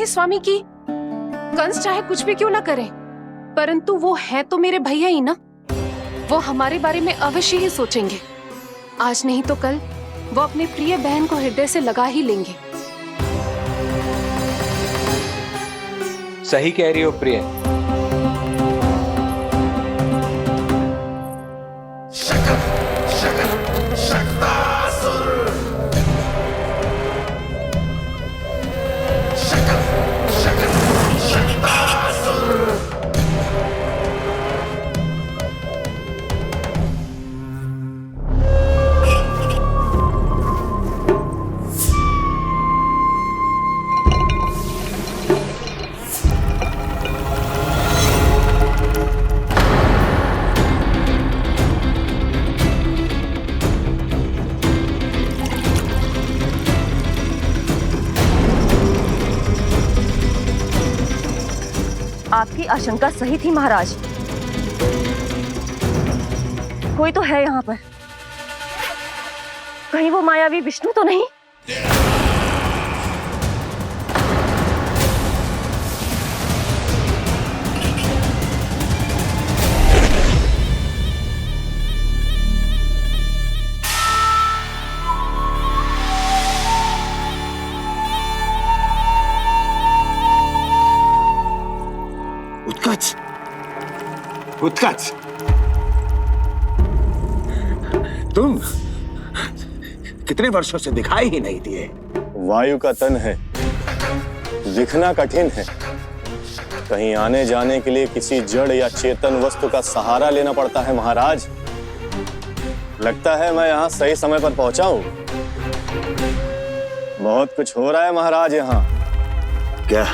हे स्वामी की कंस चाहे कुछ भी क्यों ना करे, परंतु वो है तो मेरे भैया ही ना। वो हमारे बारे में अवश्य ही सोचेंगे। आज नहीं तो कल वो अपनी प्रिय बहन को हृदय से लगा ही लेंगे। सही कह रही हो प्रिय। आपकी आशंका सही थी महाराज। कोई तो है यहाँ पर। कहीं वो मायावी विष्णु तो नहीं? उत्कच, उत्कच, तुम कितने वर्षों से दिखाई ही नहीं दिए। वायु का तन है, दिखना कठिन है। कहीं आने जाने के लिए किसी जड़ या चेतन वस्तु का सहारा लेना पड़ता है महाराज। लगता है मैं यहाँ सही समय पर पहुंचा हूँ। बहुत कुछ हो रहा है महाराज यहाँ। क्या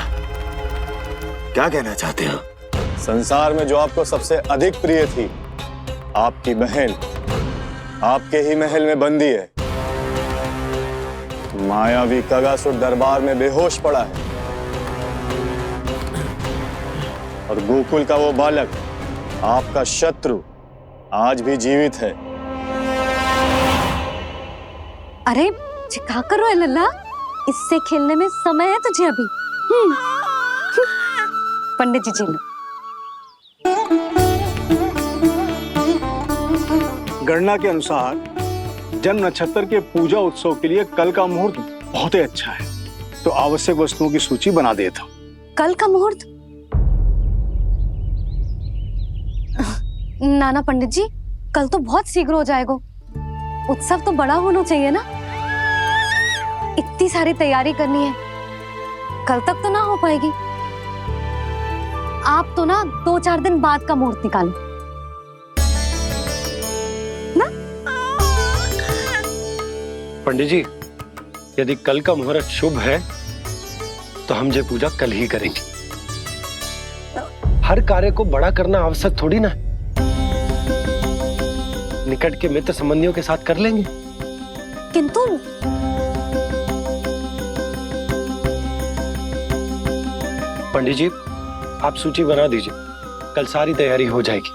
क्या कहना चाहते हो? संसार में जो आपको सबसे अधिक प्रिय थी, आपकी बहन आपके ही महल में बंदी है। मायावी कगासुर दरबार में बेहोश पड़ा है और गोकुल का वो बालक, आपका शत्रु, आज भी जीवित है। अरे क्या कर रहे हो लल्ला? इससे खेलने में समय है तुझे अभी। पंडित जी लो। गणना के अनुसार जन्म नक्षत्र के पूजा उत्सव के लिए कल का मुहूर्त बहुत ही अच्छा है, तो आवश्यक वस्तुओं की सूची बना देता हूँ। कल का मुहूर्त? नाना पंडित जी, कल तो बहुत शीघ्र हो जाएगा। उत्सव तो बड़ा होना चाहिए ना। इतनी सारी तैयारी करनी है, कल तक तो ना हो पाएगी। आप तो ना 2-4 दिन बाद का मुहूर्त निकालो ना। पंडित जी, यदि कल का मुहूर्त शुभ है तो हम ये पूजा कल ही करेंगे। हर कार्य को बड़ा करना आवश्यक थोड़ी ना। निकट के मित्र संबंधियों के साथ कर लेंगे। किंतु पंडित जी, आप सूची बना दीजिए, कल सारी तैयारी हो जाएगी।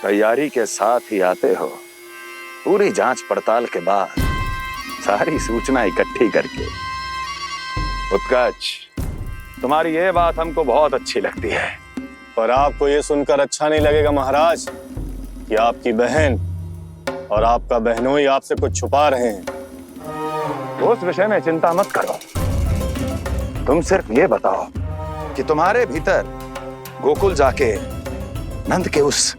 तैयारी के साथ ही आते हो, पूरी जांच पड़ताल के बाद सारी सूचना इकट्ठी करके। उत्कच, तुम्हारी ये बात हमको बहुत अच्छी लगती है। पर आपको ये सुनकर अच्छा नहीं लगेगा महाराज कि आपकी बहन और आपका बहनोई आपसे कुछ छुपा रहे हैं। उस विषय में चिंता मत करो। तुम सिर्फ ये बताओ कि तुम्हारे भीतर गोकुल जाके नंद के उस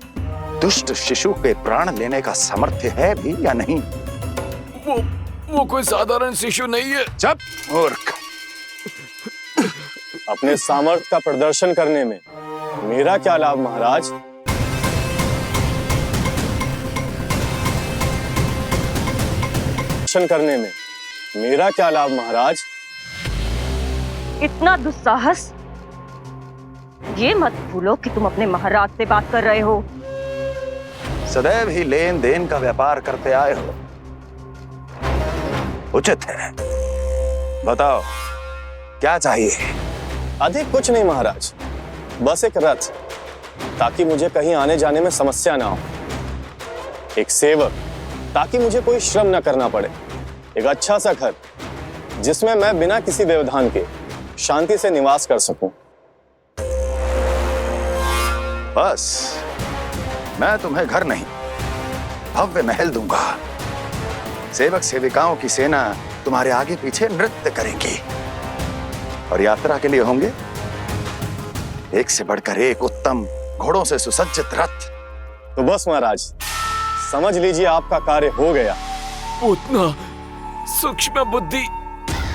दुष्ट शिशु के प्राण लेने का सामर्थ्य है भी या नहीं? वो कोई साधारण शिशु नहीं है। चुप मूर्ख। अपने सामर्थ्य का प्रदर्शन करने में मेरा क्या लाभ महाराज? प्रदर्शन करने में मेरा क्या लाभ महाराज? इतना दुस्साहस? ये मत भूलो कि तुम अपने महाराज से बात कर रहे हो। सदैव ही लेन देन का व्यापार करते आए हो, उचित है। बताओ क्या चाहिए? अधिक कुछ नहीं महाराज, बस एक रथ, ताकि मुझे कहीं आने जाने में समस्या ना हो। एक सेवक, ताकि मुझे कोई श्रम न करना पड़े। एक अच्छा सा घर जिसमें मैं बिना किसी व्यवधान के शांति से निवास कर सकूं। बस मैं तुम्हें घर नहीं, भव्य महल दूंगा। सेवक सेविकाओं की सेना तुम्हारे आगे पीछे नृत्य करेंगी और यात्रा के लिए होंगे एक से बढ़कर एक उत्तम घोड़ों से सुसज्जित रथ। तो बस महाराज, समझ लीजिए आपका कार्य हो गया। उतना सूक्ष्म बुद्धि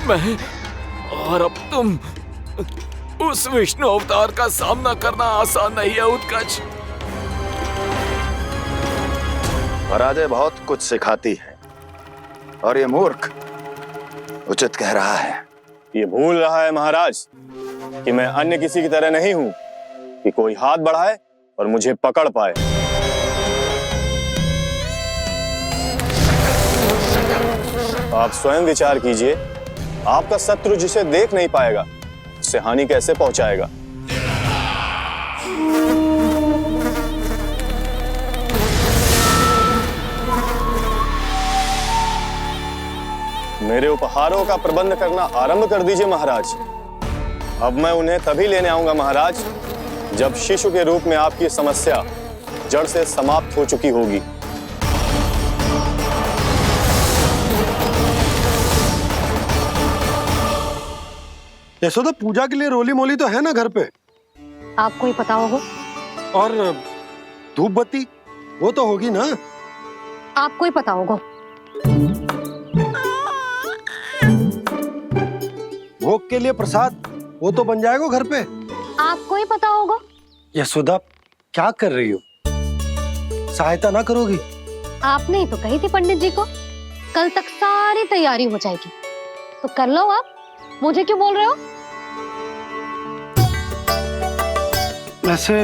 मैं, और अब तुम, उस विष्णु अवतार का सामना करना आसान नहीं है उत्कर्ष। पराजय बहुत कुछ सिखाती है और ये मूर्ख उचित कह रहा है। ये भूल रहा है महाराज कि मैं अन्य किसी की तरह नहीं हूं कि कोई हाथ बढ़ाए और मुझे पकड़ पाए। आप स्वयं विचार कीजिए, आपका शत्रु जिसे देख नहीं पाएगा उसे हानि कैसे पहुंचाएगा। मेरे उपहारों का प्रबंध करना आरंभ कर दीजिए महाराज। अब मैं उन्हें तभी लेने आऊंगा महाराज जब शिशु के रूप में आपकी समस्या जड़ से समाप्त हो चुकी होगी। यशोदा, पूजा के लिए रोली मोली तो है ना घर पे? आपको ही पता होगा। और धूप बत्ती वो तो होगी ना? आपको ही पता होगा। भोग के लिए प्रसाद वो तो बन जाएगा घर पे। आपको ही पता होगा। यशोदा, क्या कर रही हो? सहायता ना करोगी? आपने ही तो कही थी पंडित जी को कल तक सारी तैयारी हो जाएगी, तो कर लो आप। मुझे क्यों बोल रहे हो? वैसे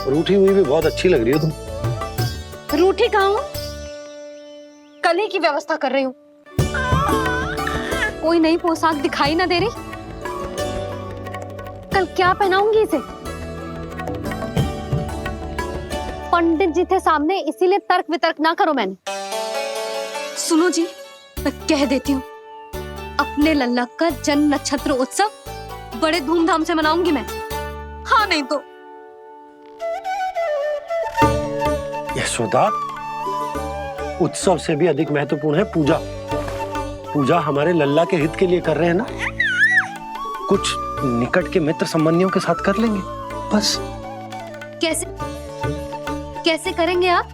रूठी हुई भी बहुत अच्छी लग रही हो तुम। रूठी कहाँ हूँ? कल ही की व्यवस्था कर रही हूँ। कोई नई पोशाक दिखाई ना दे रही? कल क्या पहनाऊंगी इसे? पंडित जी थे सामने, इसीलिए तर्क वितर्क ना करो। मैंने सुनो जी, मैं कह देती हूँ, अपने लल्ला का जन्म नक्षत्र उत्सव बड़े धूमधाम से मनाऊंगी मैं। हाँ नहीं तो। यशोदा, उत्सव से भी अधिक महत्वपूर्ण है पूजा। पूजा हमारे लल्ला के हित के लिए कर रहे हैं ना। कुछ निकट के मित्र संबंधियों के साथ कर लेंगे बस। कैसे कैसे करेंगे आप?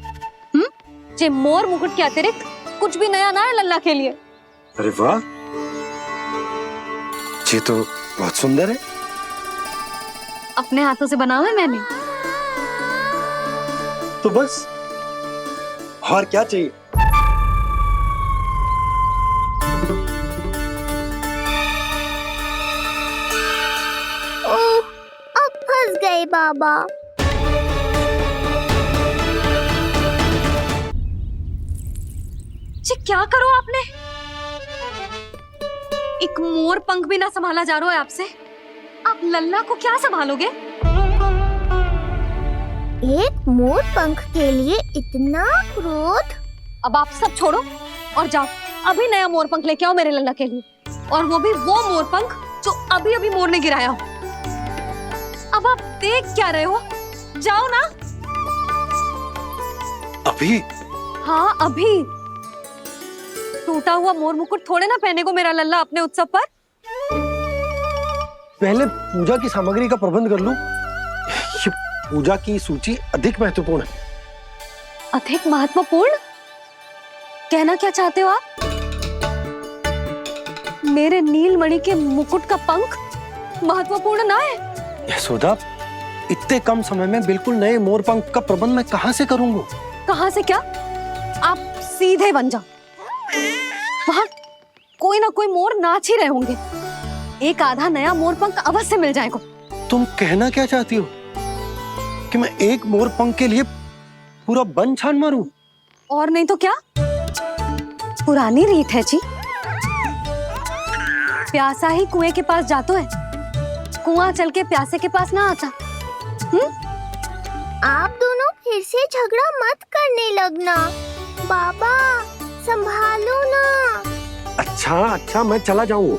जे मोर मुकुट के अतिरिक्त कुछ भी नया ना है लल्ला के लिए। अरे वाह, ये तो बहुत सुंदर है। अपने हाथों से बनाया है मैंने। तो बस और क्या चाहिए? ओह, अब फंस गए बाबा। जी क्या करो आपने? एक मोर पंख भी ना संभाला जा रहा है आपसे। आप लल्ला को क्या संभालोगे? एक मोर पंख के लिए इतना क्रोध? अब आप सब छोड़ो और जाओ, अभी नया मोर पंख लेके आओ मेरे लल्ला के लिए, और वो भी वो मोर पंख जो अभी अभी मोर ने गिराया हो। अब आप देख क्या रहे हो? जाओ ना। अभी? हाँ अभी। टूटा हुआ मोर मुकुट थोड़े ना पहने को मेरा लल्ला अपने उत्सव पर। पहले पूजा की सामग्री का प्रबंध कर लूं। ये पूजा की सूची अधिक महत्वपूर्ण है। अधिक महत्वपूर्ण? कहना क्या चाहते हो आप? मेरे नीलमणि के मुकुट का पंख महत्वपूर्ण ना है? यशोदा, इतने कम समय में बिल्कुल नए मोर पंख का प्रबंध मैं कहां से करूंगा? कहां से क्या? आप सीधे बन जाओ। वहां कोई ना कोई मोर नाच ही रहे होंगे। एक आधा नया मोर पंख अवश्य मिल जाएगा। तुम कहना क्या चाहती हो कि मैं एक मोर पंख के लिए पूरा वन छान मारूं? और नहीं तो क्या, पुरानी रीत है जी। प्यासा ही कुएं के पास जाता है, कुआं चल के प्यासे के पास ना आता। आप दोनों फिर से झगड़ा मत करने लगना। बाबा संभालो ना। अच्छा मैं चला जाऊं,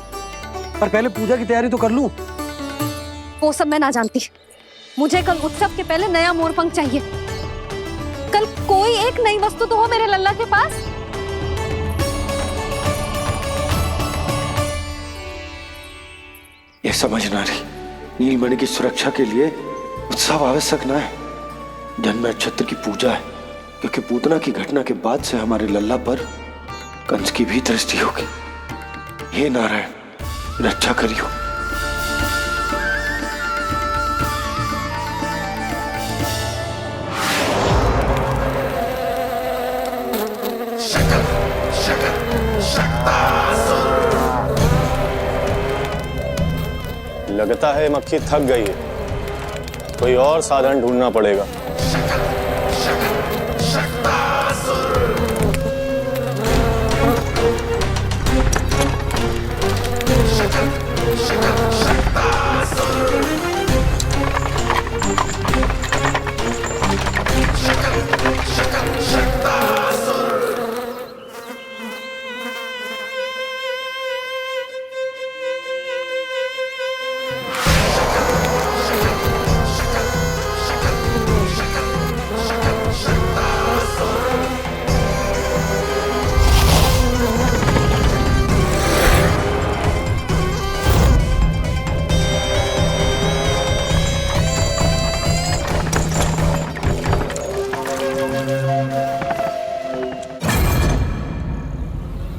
पर पहले पूजा की तैयारी तो कर लूं। वो सब मैं ना जानती। मुझे कल उत्सव के पहले नया मोरपंख चाहिए। कल कोई एक नई वस्तु तो हो मेरे लल्ला के पास। ये समझ ना रही, नीलमणि की सुरक्षा के लिए उत्सव आवश्यक ना है, जन्म नक्षत्र की पूजा है, क्योंकि पूतना की घटना के बाद से हमारे लल्ला पर कंस की भी दृष्टि होगी। हे नारायण, रक्षा करियो। लगता है मक्खी थक गई है, कोई और साधन ढूंढना पड़ेगा।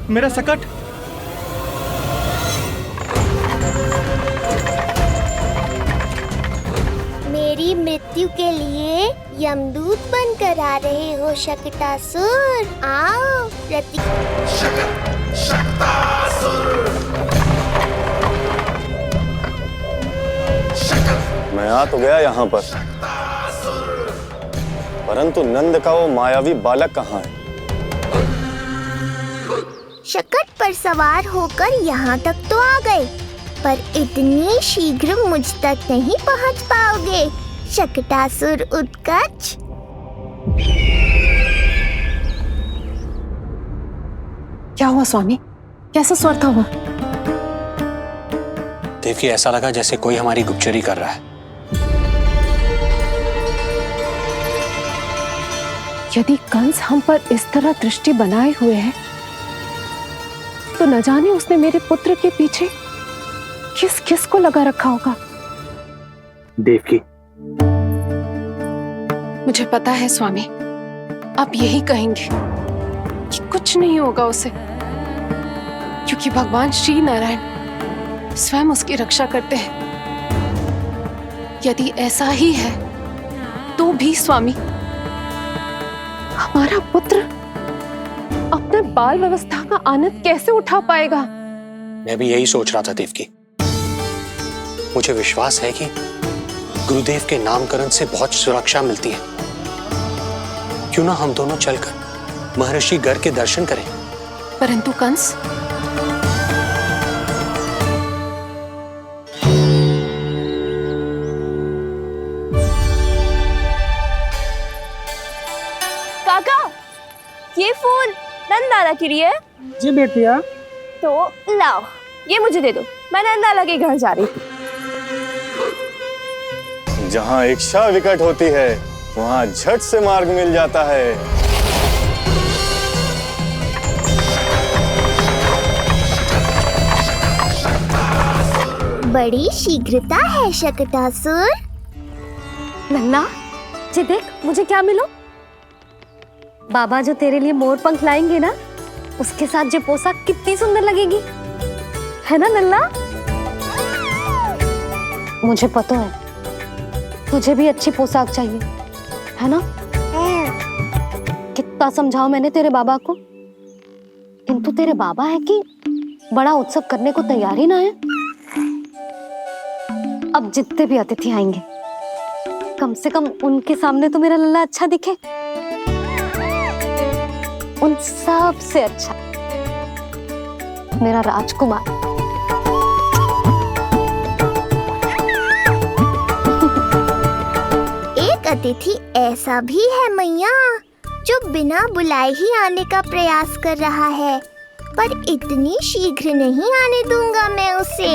मेरा सकट। मेरी मृत्यु के लिए यमदूत बनकर आ रहे हो शकटासुर। आओ मैं आ तो गया यहाँ पर, परंतु नंद का वो मायावी बालक कहाँ है? शकट पर सवार होकर यहाँ तक तो आ गए, पर इतनी शीघ्र मुझ तक नहीं पहुँच पाओगे शकटासुर उत्कच। क्या हुआ स्वामी, कैसा स्वर था हुआ? देवकी, ऐसा लगा जैसे कोई हमारी गुप्तचरी कर रहा है। यदि कंस हम पर इस तरह दृष्टि बनाए हुए है, तो न जाने उसने मेरे पुत्र के पीछे किस किस को लगा रखा होगा। देवकी, मुझे पता है स्वामी, आप यही कहेंगे कि कुछ नहीं होगा उसे, क्योंकि भगवान श्री नारायण स्वयं उसकी रक्षा करते हैं। यदि ऐसा ही है तो भी स्वामी, हमारा पुत्र अपने बाल व्यवस्था का आनंद कैसे उठा पाएगा? मैं भी यही सोच रहा था देवकी। मुझे विश्वास है कि गुरुदेव के नामकरण से बहुत सुरक्षा मिलती है। क्यों ना हम दोनों चलकर महर्षि गर्ग के दर्शन करें? परंतु कंस, काका, ये फूल नंदाला के लिए है। जी बेटिया। तो लाओ, ये मुझे दे दो, मैं नंदाला के घर जा रही हूँ। जहाँ इच्छा विकट होती है, वहाँ झट से मार्ग मिल जाता है। बड़ी शीघ्रता है शकटासुर। नन्ना, जी देख मुझे क्या मिलो। बाबा जो तेरे लिए मोर पंख लाएंगे ना, उसके साथ जो पोशाक कितनी सुंदर लगेगी, है ना नन्ना? मुझे पता है तुझे भी अच्छी पोशाक चाहिए, है ना? कितना समझाओ मैंने तेरे बाबा को, किंतु तेरे बाबा है कि बड़ा उत्सव करने को तैयार ही ना है। अब जितने भी अतिथि आएंगे, कम से कम उनके सामने तो मेरा लल्ला अच्छा दिखे। उन सब से अच्छा मेरा राजकुमार। एक अतिथि ऐसा भी है मैया, जो बिना बुलाए ही आने का प्रयास कर रहा है। पर इतनी शीघ्र नहीं आने दूंगा मैं उसे।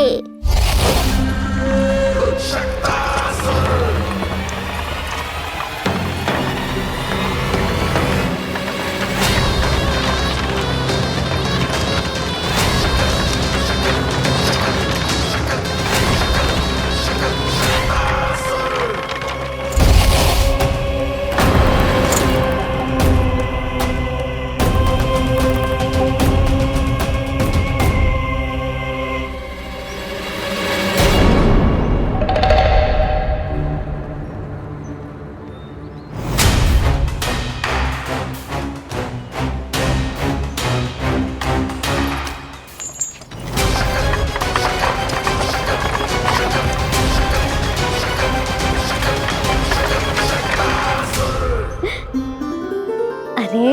अरे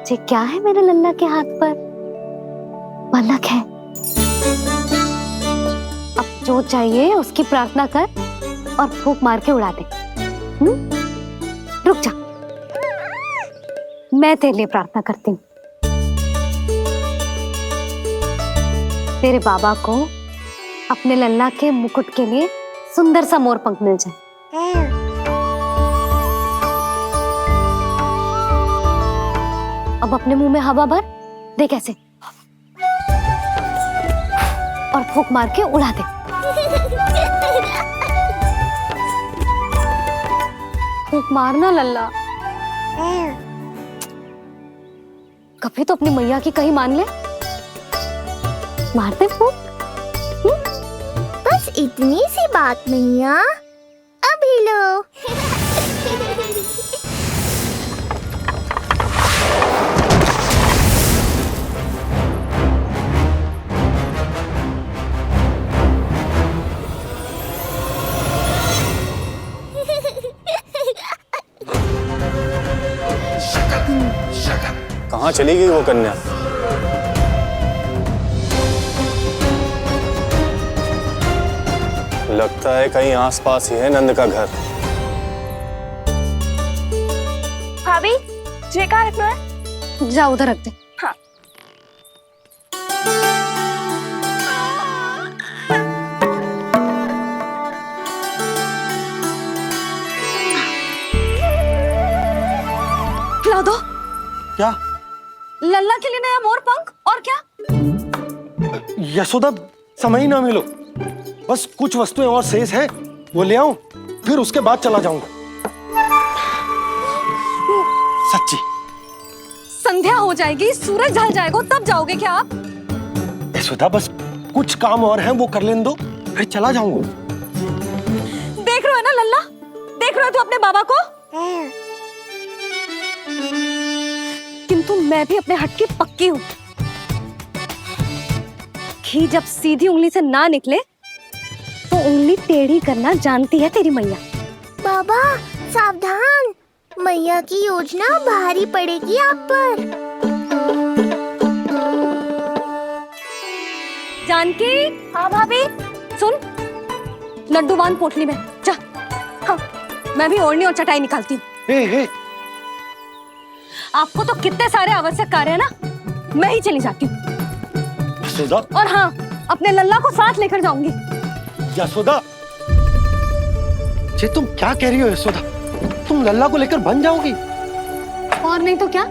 ये क्या है मेरे लल्ला के हाथ पर? पलक है। अब जो चाहिए उसकी प्रार्थना कर और फूंक मार के उड़ा दे। रुक जा, मैं तेरे लिए प्रार्थना करती हूँ। तेरे बाबा को अपने लल्ला के मुकुट के लिए सुंदर सा मोर पंख मिल जाए। अब अपने मुंह में हवा भर दे कैसे, और फूंक मार के उड़ा दे। फूंक मारना लल्ला, कभी तो अपनी मैया की कहीं मान ले। मारते फूंक। बस इतनी सी बात मैया, अभी लो। कहाँ चली गई वो कन्या? लगता है कहीं आसपास ही है नंद का घर। भाभी जे कहाँ रखना है? जा उधर रख दे। हाँ। खिला दो। क्या? लल्ला के लिए नया मोर पंख। और क्या? यशोदा, समय ही ना मिलो, बस कुछ वस्तुएं और शेष है, वो ले आऊं, फिर उसके बाद चला जाऊंगा। सच्ची। संध्या हो जाएगी, सूरज ढल जाएगा, तब जाओगे क्या आप? यशोदा, बस कुछ काम और हैं, वो कर लेने दो, फिर चला जाऊंगा। देख रहे हो ना लल्ला, देख रहे हो तू अपने बाबा को? किंतु मैं भी अपने हट की पक्की हूँ। घी जब सीधी उंगली से ना निकले तो उंगली टेढ़ी करना जानती है तेरी मैया। बाबा सावधान, मैया की योजना भारी पड़ेगी आप पर। जानकी। हाँ भाभी। सुन, लड्डू बांध पोटली में, जा। हाँ, मैं भी ओढ़नी और चटाई निकालती हूँ। आपको तो कितने सारे आवश्यक कार्य है ना, मैं ही चली जाती हूँ। यशोदा। और हाँ, अपने लल्ला को साथ लेकर जाऊंगी। यशोदा, ये तुम क्या कह रही हो यशोदा? तुम लल्ला को लेकर बन जाओगी? और नहीं तो क्या,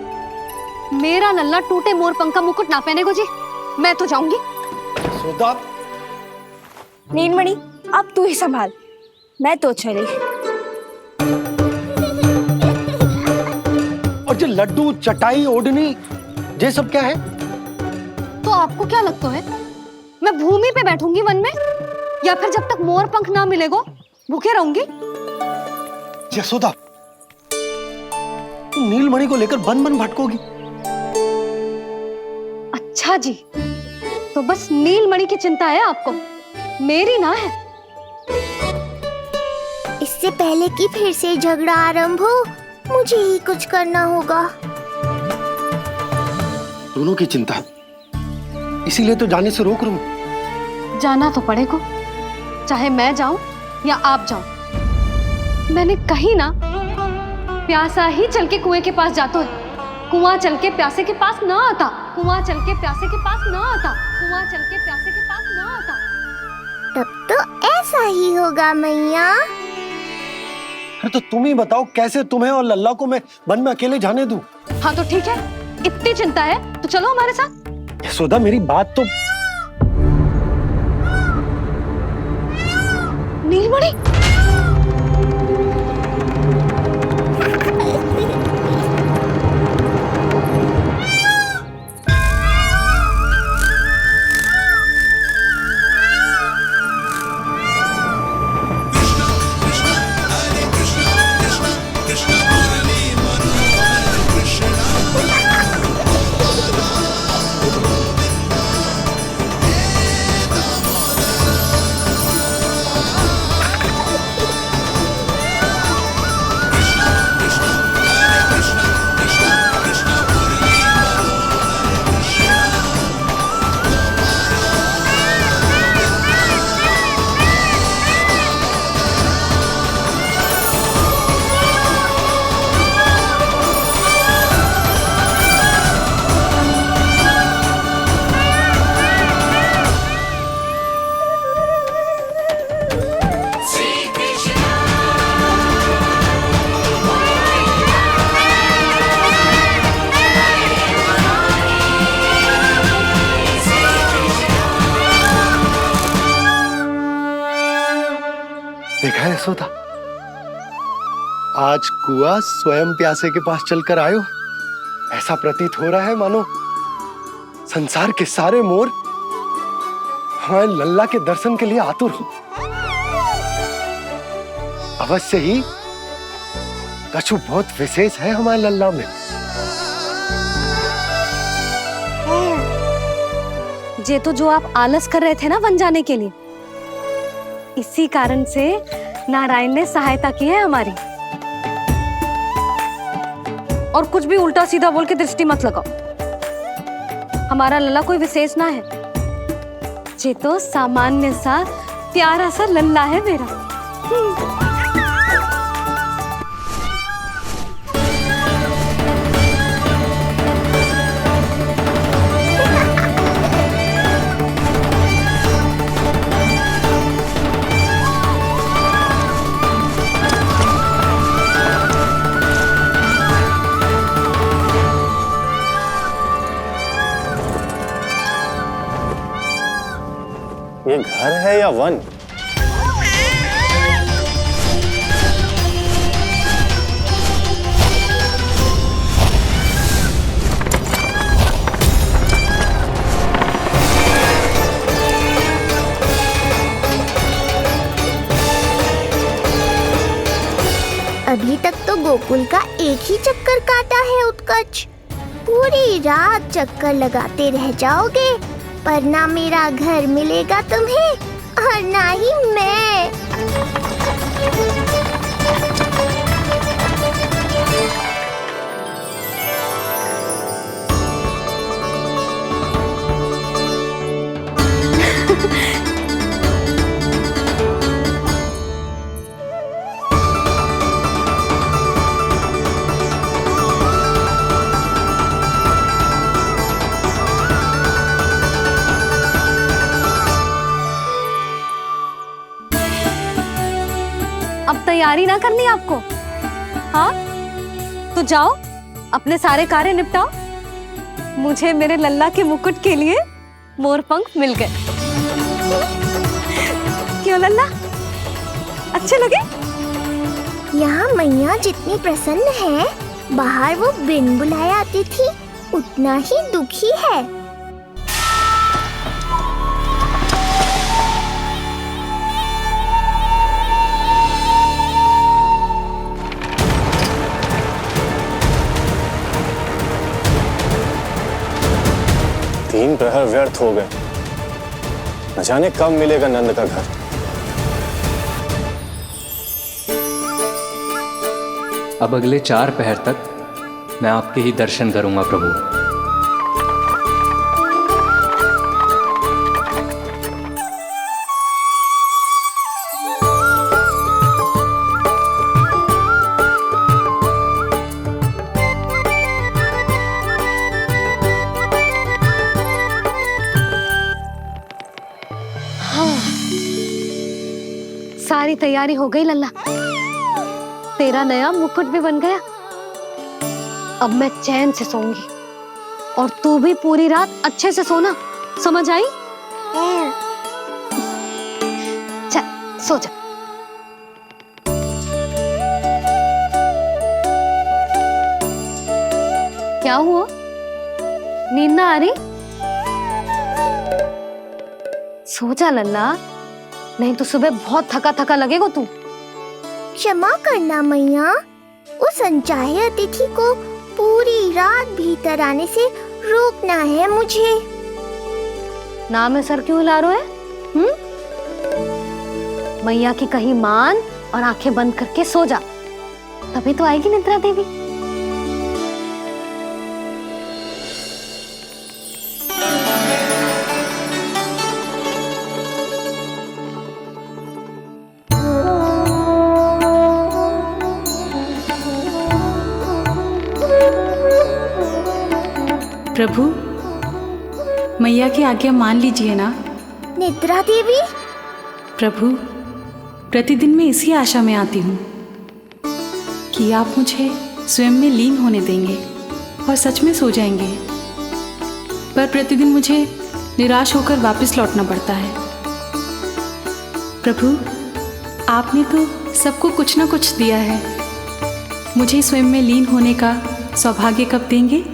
मेरा लल्ला टूटे मोर पंख का मुकुट ना पहने को जी, मैं तो जाऊंगी। यशोदा। नीलमणि, अब तू ही संभाल, मैं तो चली। और ये लड्डू, चटाई, ओढ़नी, ये सब क्या है? तो आपको क्या लगता है, मैं भूमि पे बैठूंगी वन में, या फिर जब तक मोर पंख ना मिलेगो भूखे रहूंगी? यशोदा, तुम नीलमणि को लेकर बन बन भटकोगी। अच्छा जी, तो बस नीलमणि की चिंता है आपको, मेरी ना है। इससे पहले कि फिर से झगड़ा आरंभ हो, मुझे ही कुछ करना होगा। दोनों की चिंता, इसीलिए तो जाने से रोक रहा हूं। जाना तो पड़ेगा, चाहे मैं जाऊं या आप जाओ। मैंने कहीं ना प्यासा ही चल के कुएं के पास जाता है, कुआं चल के प्यासे के पास ना आता, कुआं चल के प्यासे के पास ना आता, कुआं चल के प्यासे के पास ना आता। तब तो ऐसा ही होगा मैया। अरे तो तुम ही बताओ कैसे तुम्हें और लल्ला को मैं वन में अकेले जाने दूं? हाँ तो ठीक है, इतनी चिंता है तो चलो हमारे साथ। यशोदा मेरी बात तो। नीलमणि, देखा है यशोदा, आज कुआं स्वयं प्यासे के पास चलकर आयो। ऐसा प्रतीत हो रहा है मानो संसार के सारे मोर हमारे लल्ला के दर्शन के लिए आतुर हो। अवश्य ही कछु बहुत विशेष है हमारे लल्ला में। ये तो जो आप आलस कर रहे थे ना वन जाने के लिए, इसी कारण से नारायण ने सहायता की है हमारी। और कुछ भी उल्टा सीधा बोल के दृष्टि मत लगाओ। हमारा लल्ला कोई विशेष ना है, ये तो सामान्य सा प्यारा सा लल्ला है मेरा। ये घर है या वन? अभी तक तो गोकुल का एक ही चक्कर काटा है उत्कर्ष। पूरी रात चक्कर लगाते रह जाओगे, पर ना मेरा घर मिलेगा तुम्हें और ना ही मैं। अब तैयारी ना करनी आपको? हाँ तो जाओ अपने सारे कार्य निपटाओ। मुझे मेरे लल्ला के मुकुट के लिए मोरपंख मिल गए। क्यों लल्ला, अच्छे लगे? यहाँ मैया जितनी प्रसन्न है, बाहर वो बिन बुलाए आती थी उतना ही दुखी है। तीन प्रहर व्यर्थ हो गए, न जाने कब मिलेगा नंद का घर। अब अगले 4 पहर तक मैं आपके ही दर्शन करूंगा प्रभु। तैयारी हो गई लल्ला। तेरा नया मुकुट भी बन गया। अब मैं चैन से सोऊंगी और तू भी पूरी रात अच्छे से सोना, समझ आई? चल सो जा। क्या हुआ? नींद ना आ रही? सो जा लल्ला, नहीं तो सुबह बहुत थका थका लगेगा तू। क्षमा करना मैया, उस अनचाहे अतिथि को पूरी रात भीतर आने से रोकना है मुझे। नाम में सर क्यों हिला रहे हैं? मैया की कहीं मान और आंखें बंद करके सो जा, तभी तो आएगी निद्रा देवी। प्रभु, मैया की आज्ञा मान लीजिए ना। निद्रा देवी? प्रभु, प्रतिदिन मैं इसी आशा में आती हूँ कि आप मुझे स्वयं में लीन होने देंगे और सच में सो जाएंगे, पर प्रतिदिन मुझे निराश होकर वापस लौटना पड़ता है। प्रभु, आपने तो सबको कुछ ना कुछ दिया है, मुझे स्वयं में लीन होने का सौभाग्य कब देंगे?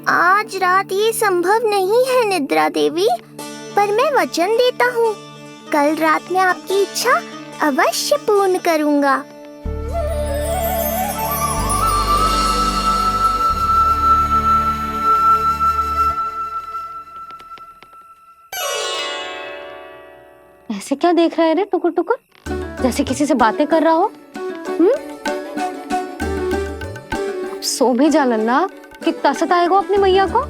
आज रात ये संभव नहीं है निद्रा देवी, पर मैं वचन देता हूँ कल रात में आपकी इच्छा अवश्य पूर्ण करूँगा। ऐसे क्या देख रहा है रे टुकुर टुकुर, जैसे किसी से बातें कर रहा हो? सो भी जा लल्ला, कितना सताएगा अपनी मैया को।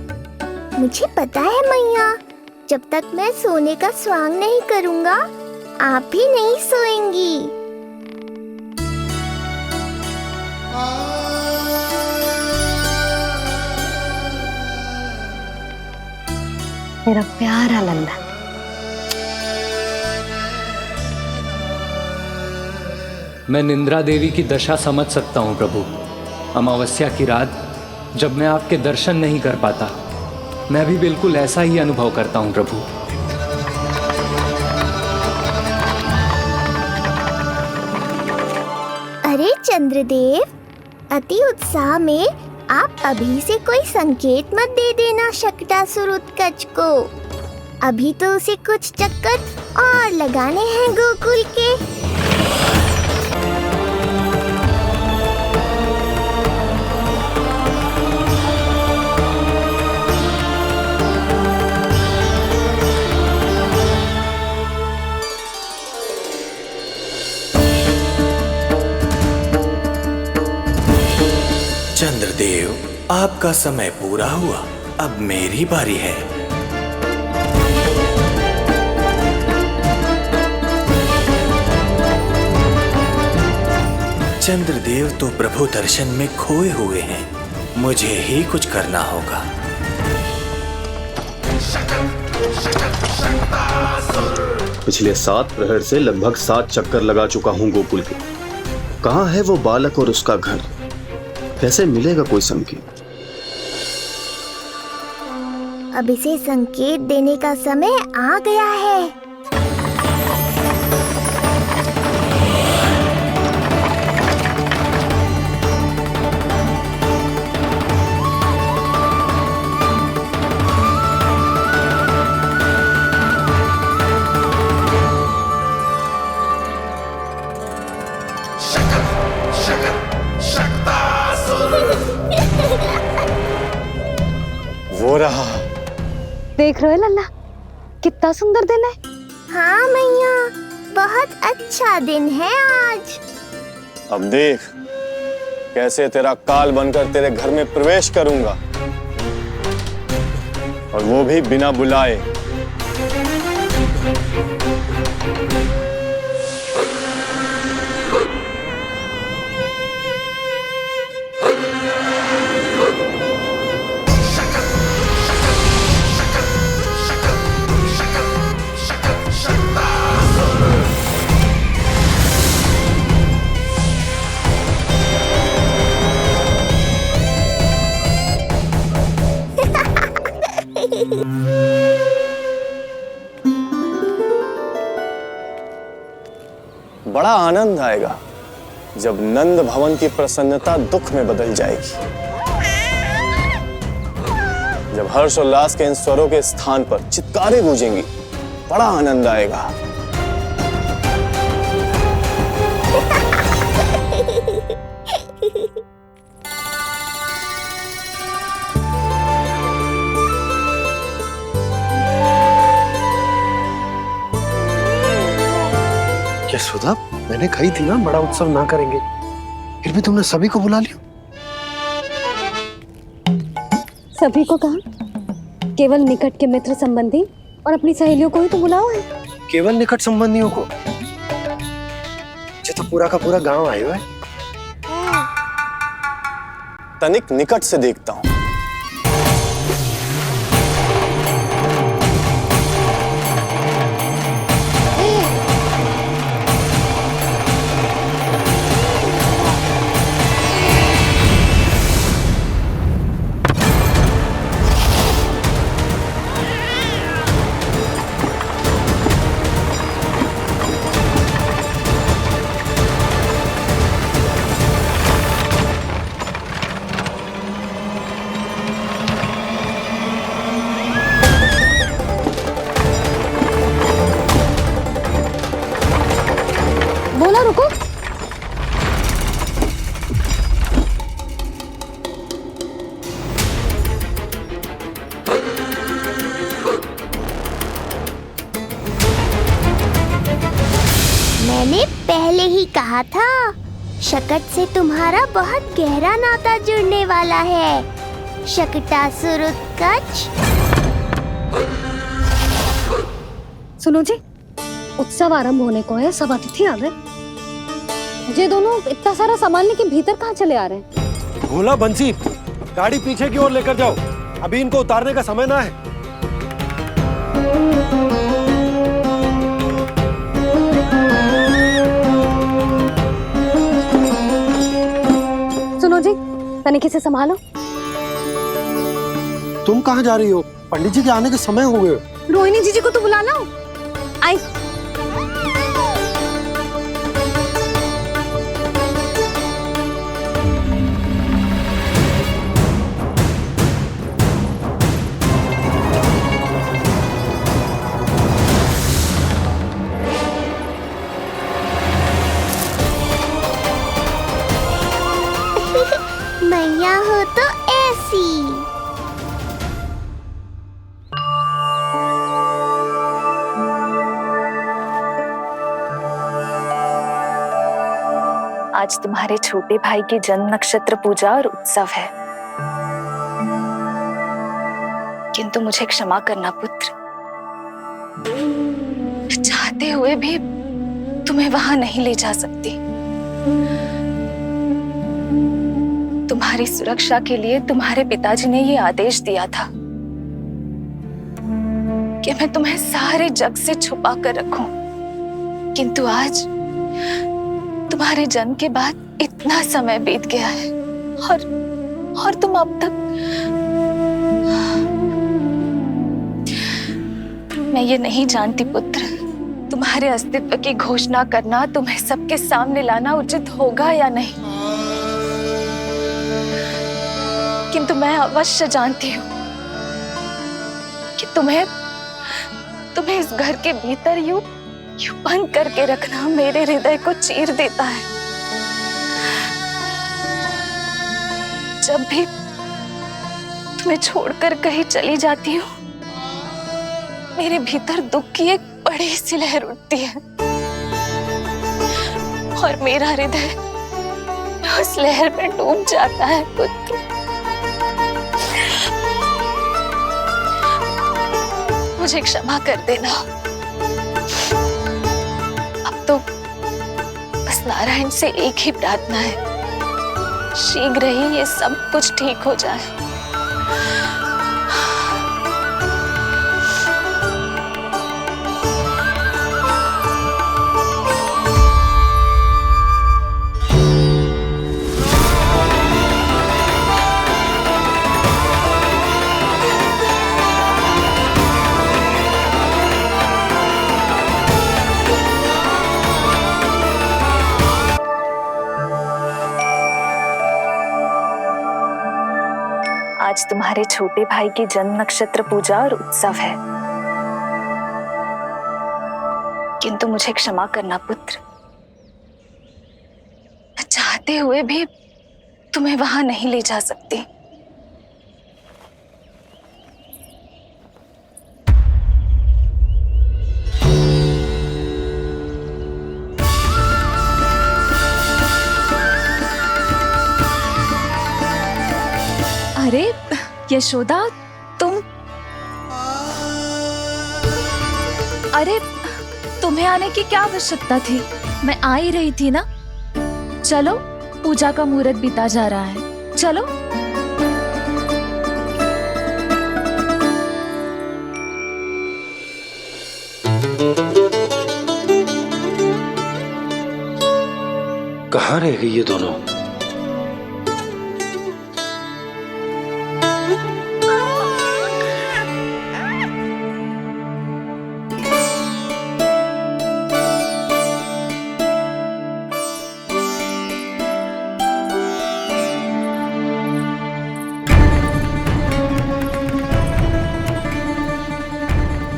मुझे पता है मैया, जब तक मैं सोने का स्वांग नहीं करूँगा आप भी नहीं सोएंगी। मेरा प्यारा लल्ला। मैं निंद्रा देवी की दशा समझ सकता हूँ प्रभु। अमावस्या की रात जब मैं आपके दर्शन नहीं कर पाता, मैं भी बिल्कुल ऐसा ही अनुभव करता हूँ प्रभु। अरे चंद्रदेव, अति उत्साह में आप अभी से कोई संकेत मत दे देना शकटासुर उत्कच को। अभी तो उसे कुछ चक्कर और लगाने हैं गोकुल के। चंद्रदेव, आपका समय पूरा हुआ, अब मेरी बारी है। चंद्रदेव तो प्रभु दर्शन में खोए हुए हैं, मुझे ही कुछ करना होगा। पिछले 7 प्रहर से लगभग 7 चक्कर लगा चुका हूँ गोकुल के। कहाँ है वो बालक और उसका घर? कैसे मिलेगा कोई संकेत? अब इसे संकेत देने का समय आ गया है। वो रहा। देख रहे हो लल्ला, कितना सुंदर दिन है। हाँ मैया, बहुत अच्छा दिन है आज। अब देख कैसे तेरा काल बनकर तेरे घर में प्रवेश करूंगा, और वो भी बिना बुलाए। आनंद आएगा जब नंद भवन की प्रसन्नता दुख में बदल जाएगी। जब हर्षोल्लास के इन स्वरों के स्थान पर चित्कारें गूंजेंगी, बड़ा आनंद आएगा। यशोदा, मैंने कही थी ना बड़ा उत्सव ना करेंगे, फिर भी तुमने सभी को बुला लिया। सभी को कहा? केवल निकट के मित्र संबंधी और अपनी सहेलियों को ही तो बुलाओ है। केवल निकट संबंधियों को? तो पूरा का पूरा गांव आयो है। तनिक निकट से देखता हूं। मैंने पहले ही कहा था, शकट से तुम्हारा बहुत गहरा नाता जुड़ने वाला है। शकटासुर उत्कच। सुनो जी, उत्सव आरंभ होने को है, सब अतिथि आ गए। ये दोनों इतना सारा सामान लेके भीतर कहाँ चले आ रहे हैं? भोला, बंसी, गाड़ी पीछे की ओर लेकर जाओ, अभी इनको उतारने का समय ना है। सुनो जी, तनिक से संभालो। तुम कहाँ जा रही हो? पंडित जी के आने के समय हो गए। रोहिणी जी को तो बुला लो। आई। मैया हो तो ऐसी। आज तुम्हारे छोटे भाई की जन्म नक्षत्र पूजा और उत्सव है, किंतु मुझे क्षमा करना पुत्र, चाहते हुए भी तुम्हें वहां नहीं ले जा सकती। तुम्हारी सुरक्षा के लिए तुम्हारे पिताजी ने ये आदेश दिया था कि मैं तुम्हें सारे जग से छुपा कर रखूं, किंतु आज तुम्हारे जन्म के बाद इतना समय बीत गया है और तुम अब तक। मैं ये नहीं जानती पुत्र, तुम्हारे अस्तित्व की घोषणा करना, तुम्हें सबके सामने लाना उचित होगा या नहीं, किंतु मैं अवश्य जानती हूँ कि तुम्हें इस घर के भीतर यूं बंद करके रखना मेरे हृदय को चीर देता है। जब भी तुम्हें छोड़कर कहीं चली जाती हूँ, मेरे भीतर दुख की एक बड़ी सी लहर उठती है और मेरा हृदय उस लहर में डूब जाता है पुत्र। मुझे क्षमा कर देना। अब तो बस नारायण से एक ही प्रार्थना है, शीघ्र ही ये सब कुछ ठीक हो जाए। आज तुम्हारे छोटे भाई की जन्म नक्षत्र पूजा और उत्सव है, किंतु मुझे क्षमा करना पुत्र, मैं चाहते हुए भी तुम्हें वहां नहीं ले जा सकती। अरे यशोदा, अरे तुम्हें आने की क्या आवश्यकता थी? मैं आ ही रही थी ना। चलो, पूजा का मुहूर्त बीता जा रहा है, चलो। कहाँ रह गई ये दोनों?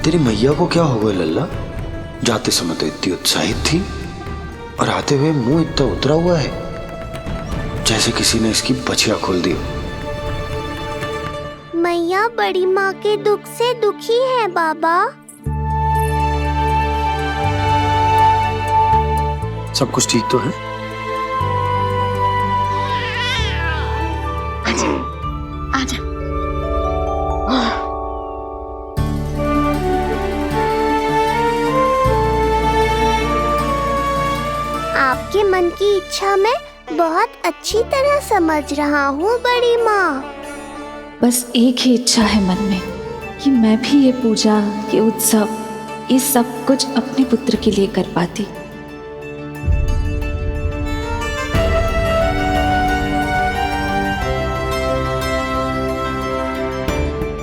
तेरी मैया को क्या हो गया लल्ला? जाते समय तो इतनी उत्साहित थी और आते हुए मुंह इतना उतरा हुआ है जैसे किसी ने इसकी बचिया खोल दी। मैया बड़ी माँ के दुख से दुखी है बाबा। सब कुछ ठीक तो है? आजा। आपके मन की इच्छा मैं बहुत अच्छी तरह समझ रहा हूँ बड़ी माँ। बस एक ही इच्छा है मन में कि मैं भी ये पूजा, ये उत्सव, ये सब कुछ अपने पुत्र के लिए कर पाती।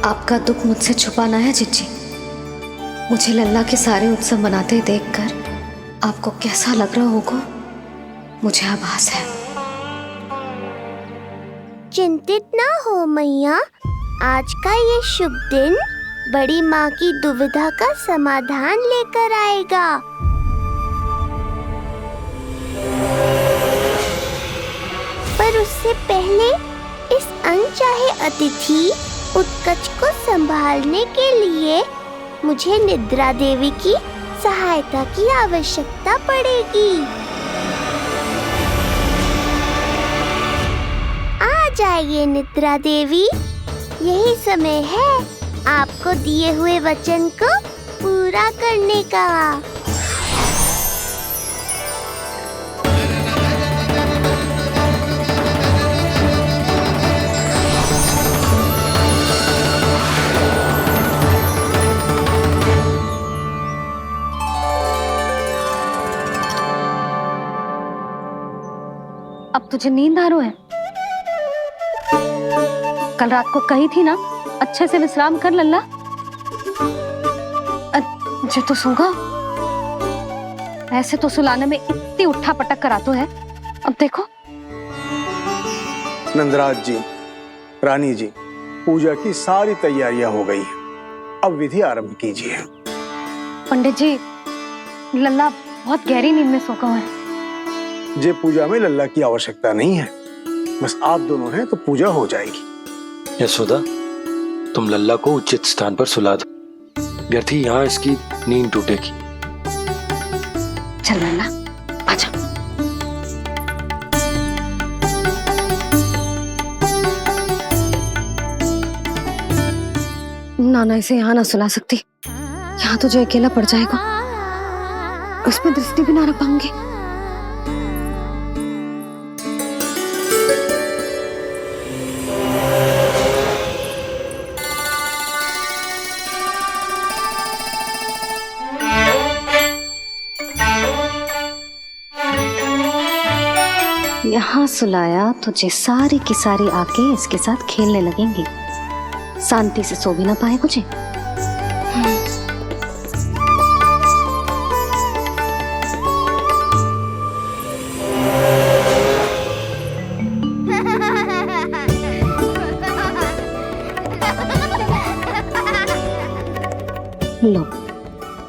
आपका दुख मुझसे छुपाना है जिज्जी। मुझे लल्ला के सारे उत्सव मनाते देखकर आपको कैसा लग रहा होगा, मुझे आभास है। चिंतित ना हो मैया, आज का ये शुभ दिन बड़ी माँ की दुविधा का समाधान लेकर आएगा। पर उससे पहले इस अनचाहे अतिथि उत्कच को संभालने के लिए मुझे निद्रा देवी की सहायता की आवश्यकता पड़ेगी। आ जाइए निद्रा देवी, यही समय है आपको दिए हुए वचन को पूरा करने का। अब तुझे नींद आ रही है? कल रात को कही थी ना अच्छे से विश्राम कर लल्ला। जो तो सोगा, ऐसे तो सुलाने में इतनी उठा पटक कर आतो है। अब देखो। नंदराज जी, रानी जी, पूजा की सारी तैयारियां हो गई हैं। अब विधि आरंभ कीजिए। पंडित जी, लल्ला बहुत गहरी नींद में सोगा हुआ है। जे पूजा में लल्ला की आवश्यकता नहीं है, बस आप दोनों हैं तो पूजा हो जाएगी। यशोदा, तुम लल्ला को उचित स्थान पर सुला दो, व्यर्थ ही यहाँ इसकी नींद टूटेगी। चल लल्ला, आजा। नाना इसे यहाँ ना सुला सकती, यहाँ तो जो अकेला पड़ जाएगा, उसमें दृष्टि भी ना रख पाऊंगी। यहाँ सुलाया तो जे सारी की सारी आके इसके साथ खेलने लगेंगी, शांति से सो भी ना पाए कुछ। लो,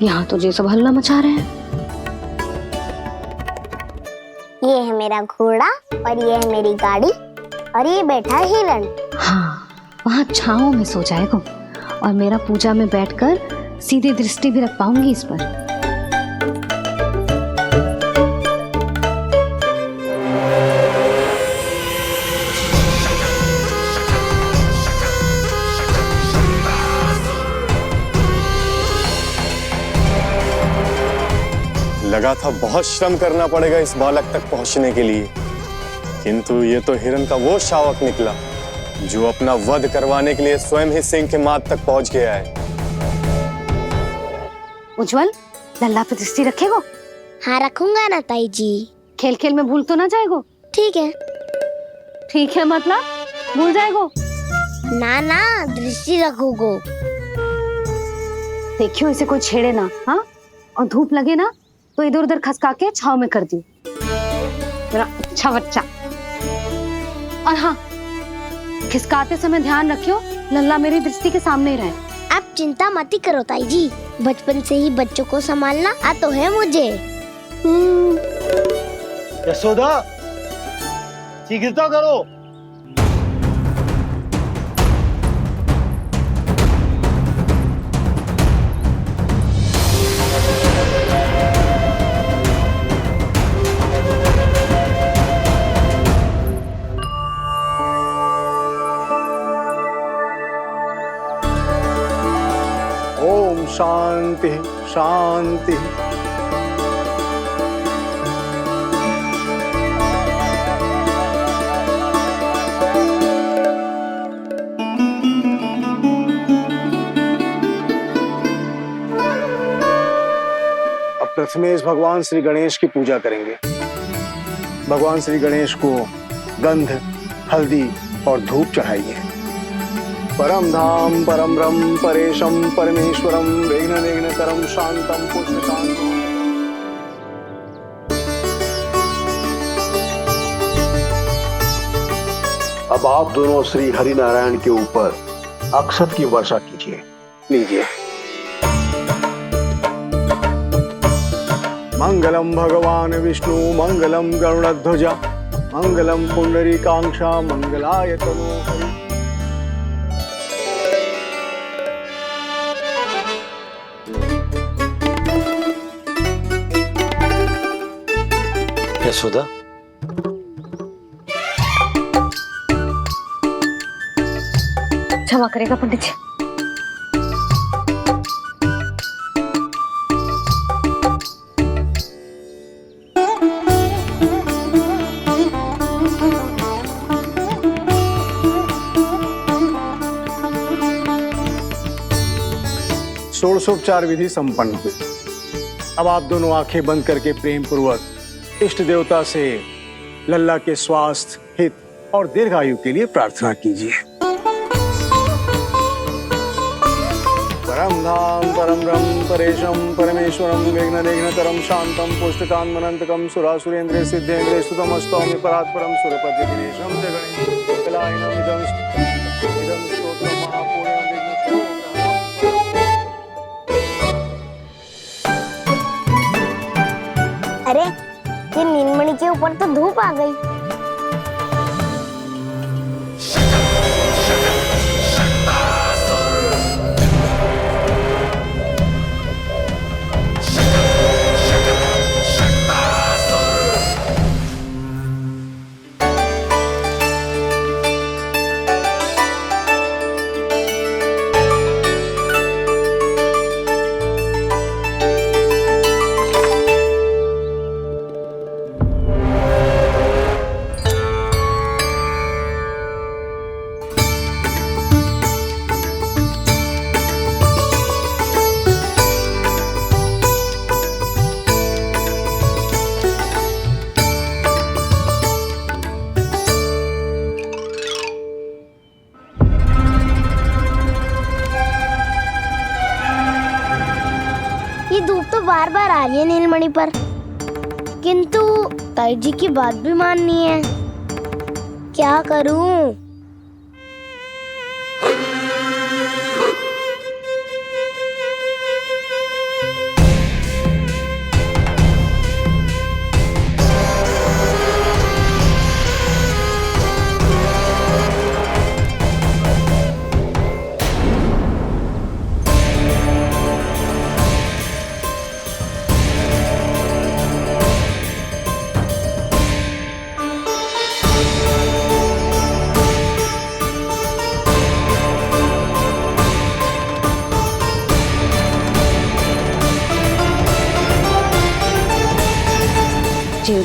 यहाँ तो ये सब हल्ला मचा रहे हैं। ये है मेरा घोड़ा और ये है मेरी गाड़ी और ये बैठा है हिरण। हाँ, वहाँ छाँव में सो जाएगा और मेरा पूजा में बैठकर सीधी दृष्टि भी रख पाऊंगी इस पर। लगा था बहुत श्रम करना पड़ेगा इस बालक तक पहुंचने के लिए, किंतु ये तो हिरण का वो शावक निकला जो अपना वध करवाने के लिए स्वयं ही सिंह के माथ तक पहुंच गया है। उज्जवल, लल्ला पे दृष्टि रखेगो? हाँ रखूंगा ना ताई जी। खेल खेल में भूल तो ना जाएगो? ठीक है। ठीक है मतलब भूल जाएगो? ना ना, दृष्टि रखोगो। देखियो इसे कोई छेड़े ना, हाँ? और धूप लगे ना तो इधर उधर खसका के छाव में कर दी। मेरा अच्छा बच्चा। और हाँ, खिसकाते समय ध्यान रखियो लल्ला मेरी दृष्टि के सामने ही रहे। आप चिंता मत ही करो ताई जी, बचपन से ही बच्चों को संभालना आ तो है मुझे। यशोदा, शीघ्रता करो। ओम शांति शांति। अब प्रथमेश भगवान श्री गणेश की पूजा करेंगे। भगवान श्री गणेश को गंध, हल्दी और धूप चढ़ाइए। परम धाम परम ब्रह्म परेशम परमेश्वरम विघ्न निघ्नकरम शांतम पुष्टकांतम। अब आप दोनों श्री हरि नारायण के ऊपर अक्षत की वर्षा कीजिए। लीजिए। मंगलम भगवान विष्णु मंगलम गरुड़ध्वजा मंगलम पुंडरीकाक्षा मंगलाय तनोहरि। यशोदा, क्षमा करेगा पंडित जी। षोडशोपचार विधि संपन्न हुई। अब आप दोनों आंखें बंद करके प्रेम पूर्वक इष्ट देवता से लल्ला के स्वास्थ्य, हित और दीर्घायु के लिए प्रार्थना कीजिए। परम धाम परम ब्रह्म परेशम परमेश्वरम विघ्न निघ्नकरम शांतम पुष्टकांतमनंतकम सुरासुरेंद्र सिद्धेंद्र स्तुतम स्तौम्य परात्परम सुरपति दिनेशम जगणेश कलायनम इदं स्तोत्रम महापुण्यम विघ्न। अरे ये नीलमणि के ऊपर तो धूप आ गई। ये धूप तो बार बार आ रही है नीलमणि पर, किंतु ताई जी की बात भी माननी है। क्या करूं?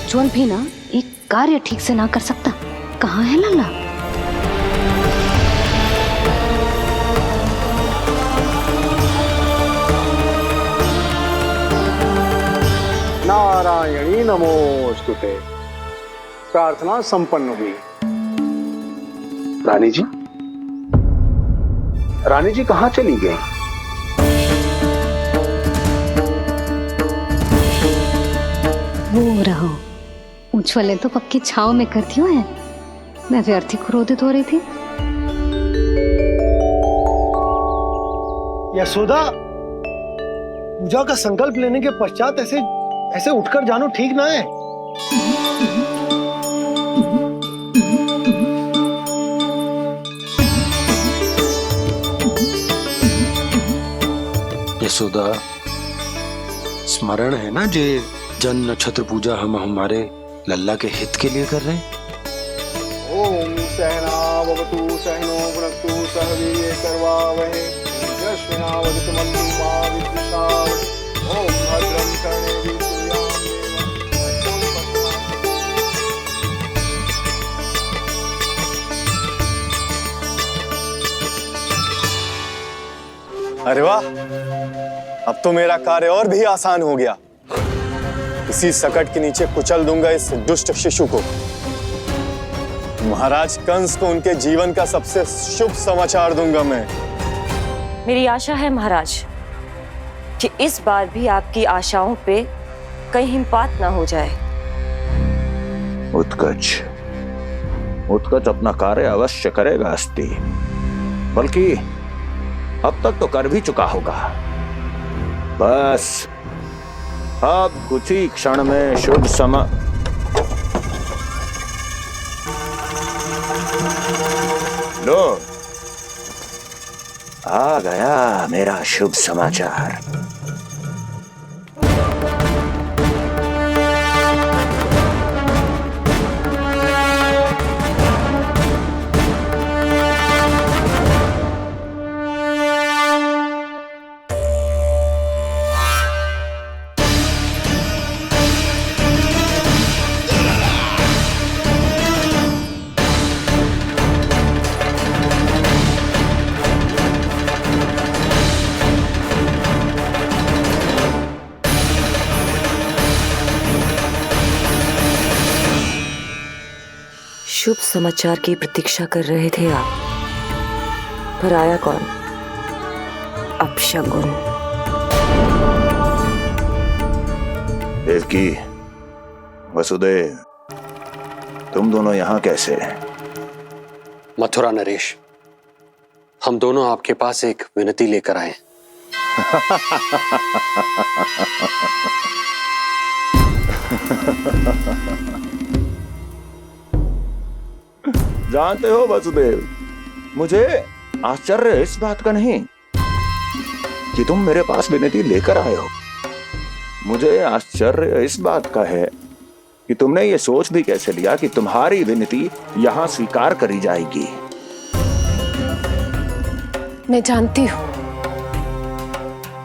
प्रज्वल भी ना एक कार्य ठीक से ना कर सकता। कहाँ है लल्ला? नारायणी नमोस्तुते। प्रार्थना संपन्न हुई। रानी जी, रानी जी कहाँ चली गई? वो रहो, उछले तो पक्की छाव में करती हूँ। मैं व्यर्थ ही क्रोधित हो रही थी। यशोदा, पूजा का संकल्प लेने के पश्चात ऐसे उठकर जानो ठीक ना है। यशोदा, स्मरण है ना जे जन नक्षत्र पूजा हम हमारे लल्ला के हित के लिए कर रहे हैं। ओम सहनावतु सहनो भुनक्तु सह वीर्यं करवावहै तेजस्विनावधतु मा विद्विषावहै। ओम भद्रं कर्णेभिः सूर्यां अरे वाह, अब तो मेरा कार्य और भी आसान हो गया। इसी सकट के नीचे कुचल दूंगा इस दुष्ट शिशु को। महाराज कंस को उनके जीवन का सबसे शुभ समाचार दूंगा मैं। मेरी आशा है महाराज कि इस बार भी आपकी आशाओं पे कहीं हिमपात ना हो जाए। उत्कच अपना कार्य अवश्य करेगा अस्ति, बल्कि अब तक तो कर भी चुका होगा। बस अब कुछ ही क्षण में शुभ समय। लो, आ गया मेरा शुभ समाचार। शुभ समाचार की प्रतीक्षा कर रहे थे आप, पर आया कौन? अपशगुन। देवकी, वसुदेव, तुम दोनों यहाँ कैसे? मथुरा नरेश, हम दोनों आपके पास एक विनती लेकर आए। जानते हो वसुदेव, मुझे आश्चर्य इस बात का नहीं कि तुम मेरे पास विनती लेकर आए हो। मुझे आश्चर्य इस बात का है कि तुमने ये सोच भी कैसे लिया कि तुम्हारी विनती यहां स्वीकार करी जाएगी। मैं जानती हूँ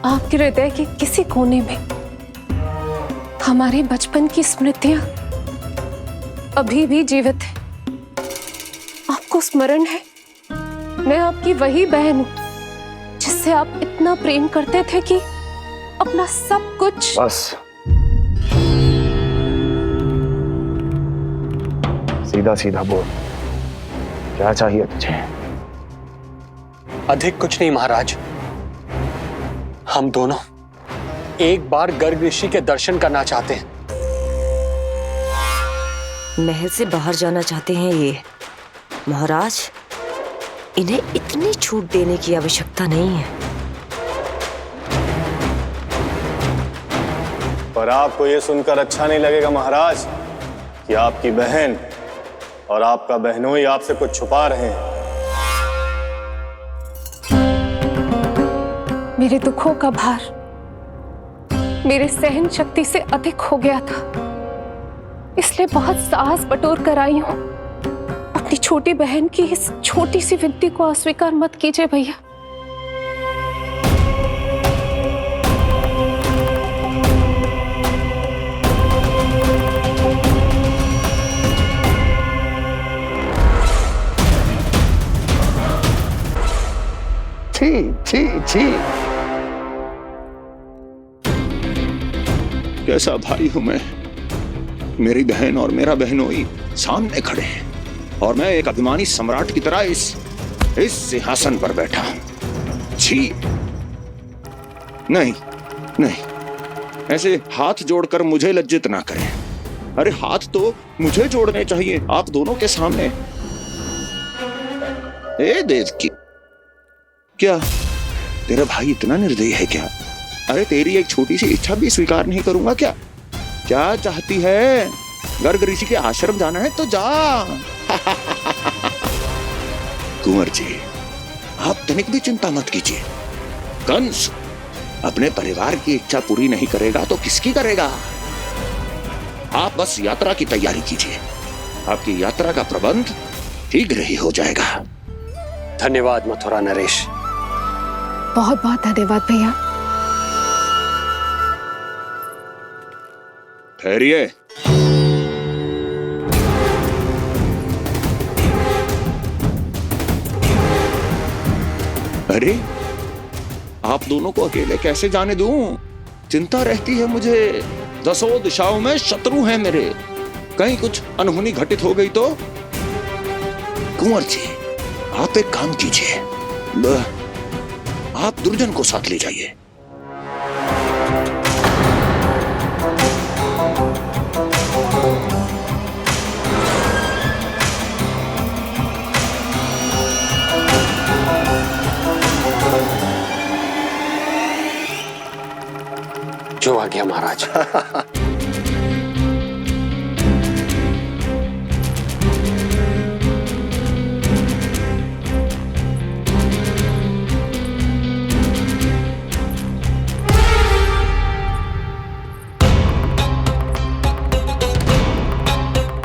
आपके हृदय के किसी कोने में हमारे बचपन की स्मृतियां अभी भी जीवित है। आपको स्मरण है, मैं आपकी वही बहन हूं जिससे आप इतना प्रेम करते थे कि अपना सब कुछ। बस सीधा सीधा बोल, क्या चाहिए तुझे? अधिक कुछ नहीं महाराज, हम दोनों एक बार गर्ग ऋषि के दर्शन करना चाहते हैं। महल से बाहर जाना चाहते हैं ये। महाराज, इन्हें इतनी छूट देने की आवश्यकता नहीं है। पर आपको यह सुनकर अच्छा नहीं लगेगा महाराज कि आपकी बहन और आपका बहनोई आपसे कुछ छुपा रहे हैं। मेरे दुखों का भार मेरे सहन शक्ति से अधिक हो गया था, इसलिए बहुत साहस बटोर कर आई हूं। अपनी छोटी बहन की इस छोटी सी विनती को अस्वीकार मत कीजिए भैया। छी छी छी। कैसा भाई हूं मैं। मेरी बहन और मेरा बहनोई सामने खड़े हैं और मैं एक अभिमानी सम्राट की तरह इस सिंहासन पर बैठा हूं। छी। नहीं नहीं, ऐसे हाथ जोड़कर मुझे लज्जित ना करें। अरे हाथ तो मुझे जोड़ने चाहिए आप दोनों के सामने। ए देवकी, क्या तेरा भाई इतना निर्दयी है क्या? अरे तेरी एक छोटी सी इच्छा भी स्वीकार नहीं करूंगा क्या? क्या चाहती है? गर्ग ऋषि के आश्रम जाना है तो जा। कुंवर जी, आप तनिक भी चिंता मत कीजिए। कंस अपने परिवार की इच्छा पूरी नहीं करेगा तो किसकी करेगा? आप बस यात्रा की तैयारी कीजिए। आपकी यात्रा का प्रबंध शीघ्र ही हो जाएगा। धन्यवाद मथुरा नरेश। बहुत बहुत धन्यवाद भैया। ठहरिए। अरे आप दोनों को अकेले कैसे जाने दूं? चिंता रहती है मुझे। दसों दिशाओं में शत्रु हैं मेरे। कहीं कुछ अनहोनी घटित हो गई तो? कुंवर जी, आप एक काम कीजिए, आप दुर्जन को साथ ले जाइए। जो आ गया महाराज।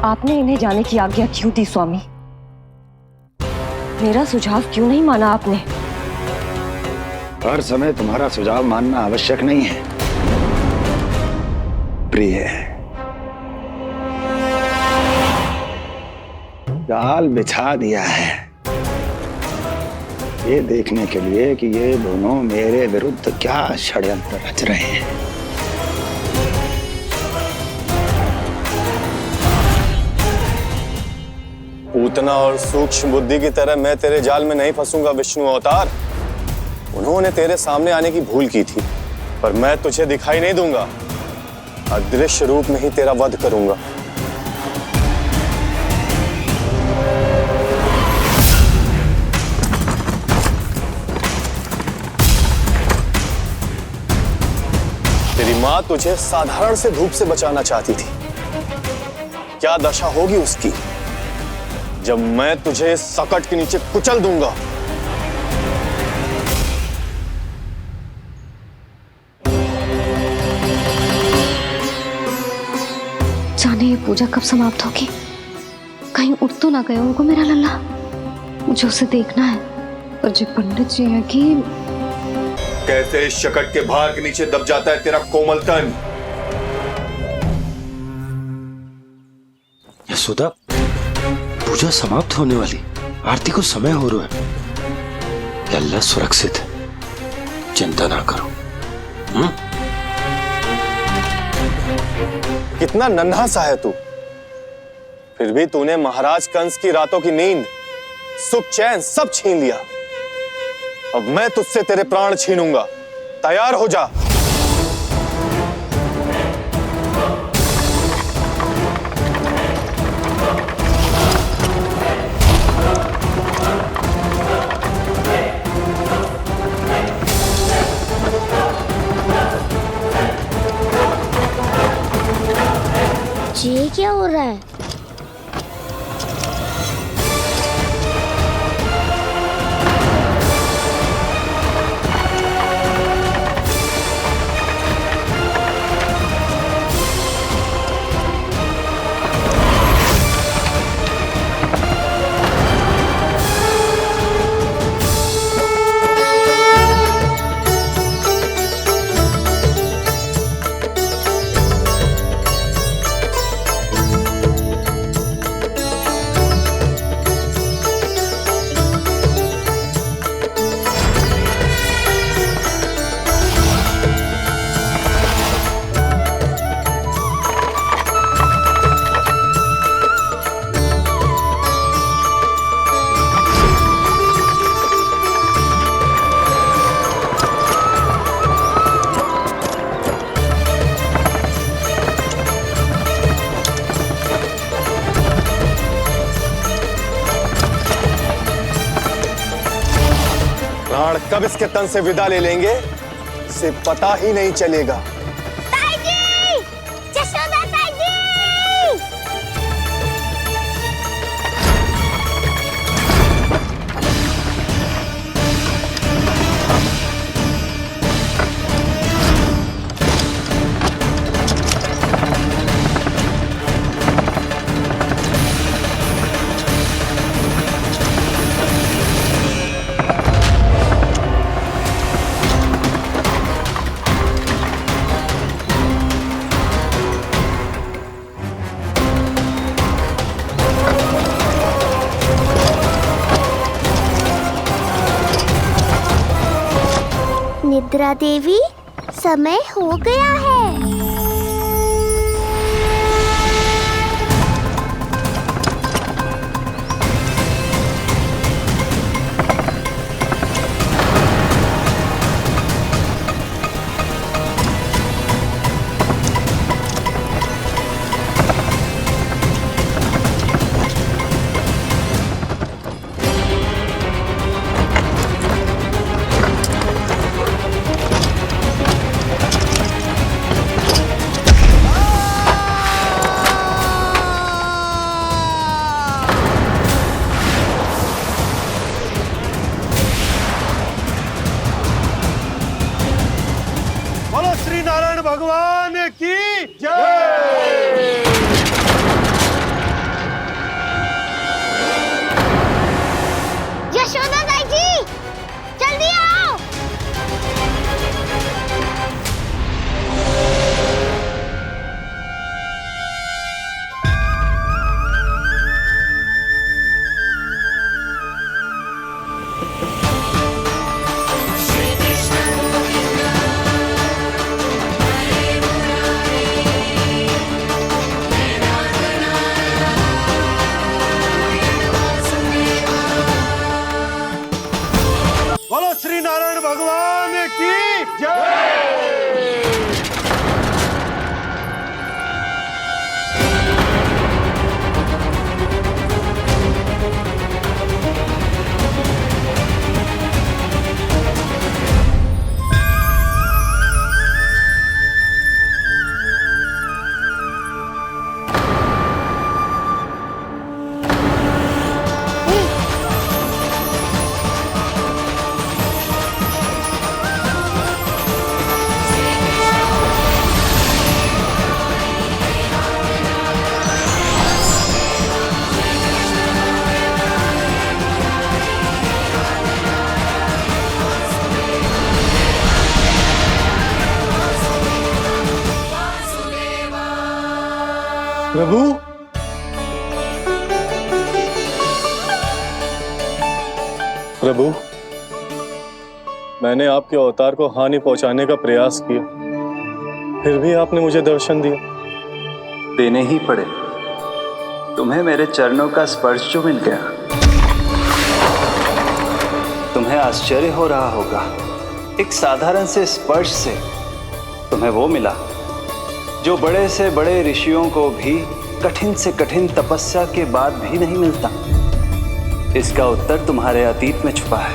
आपने इन्हें जाने की आज्ञा क्यों दी स्वामी? मेरा सुझाव क्यों नहीं माना आपने? हर समय तुम्हारा सुझाव मानना आवश्यक नहीं है प्रिय। जाल बिछा दिया है ये देखने के लिए कि ये दोनों मेरे विरुद्ध क्या षड्यंत्र रच रहे हैं। पूतना और सूक्ष्म बुद्धि की तरह मैं तेरे जाल में नहीं फंसूंगा विष्णु अवतार। उन्होंने तेरे सामने आने की भूल की थी, पर मैं तुझे दिखाई नहीं दूंगा। अदृश्य रूप में ही तेरा वध करूंगा। तेरी मां तुझे साधारण से धूप से बचाना चाहती थी। क्या दशा होगी उसकी जब मैं तुझे सकट के नीचे कुचल दूंगा। जाने ये पूजा कब समाप्त होगी? कहीं उठ तो ना गए उनको मेरा लल्ला। मुझे उसे देखना है। और जो पंडित जी है कि कैसे इस शकट के भार के नीचे दब जाता है तेरा कोमल तन। यशोदा, पूजा समाप्त होने वाली, आरती को समय हो रहा है। लल्ला सुरक्षित है, चिंता ना करो। कितना नन्हा सा है तू, फिर भी तूने महाराज कंस की रातों की नींद, सुख चैन सब छीन लिया। अब मैं तुझसे तेरे प्राण छीनूंगा। तैयार हो जा। ये क्या हो रहा है? प्राण कब इसके तन से विदा ले लेंगे इसे पता ही नहीं चलेगा। ताई जी! जशोदा ताई जी! निद्रा देवी, समय हो गया है। बोलो श्री नारायण भगवान की जय। यशोदा ताई जी, जल्दी आओ। बोलो श्री नारायण भगवान की जय। प्रभु, प्रभु, मैंने आपके अवतार को हानि पहुंचाने का प्रयास किया, फिर भी आपने मुझे दर्शन दिया। देने ही पड़े। तुम्हें मेरे चरणों का स्पर्श जो मिल गया, तुम्हें आश्चर्य हो रहा होगा। एक साधारण से स्पर्श से तुम्हें वो मिला जो बड़े से बड़े ऋषियों को भी कठिन से कठिन तपस्या के बाद भी नहीं मिलता। इसका उत्तर तुम्हारे अतीत में छुपा है।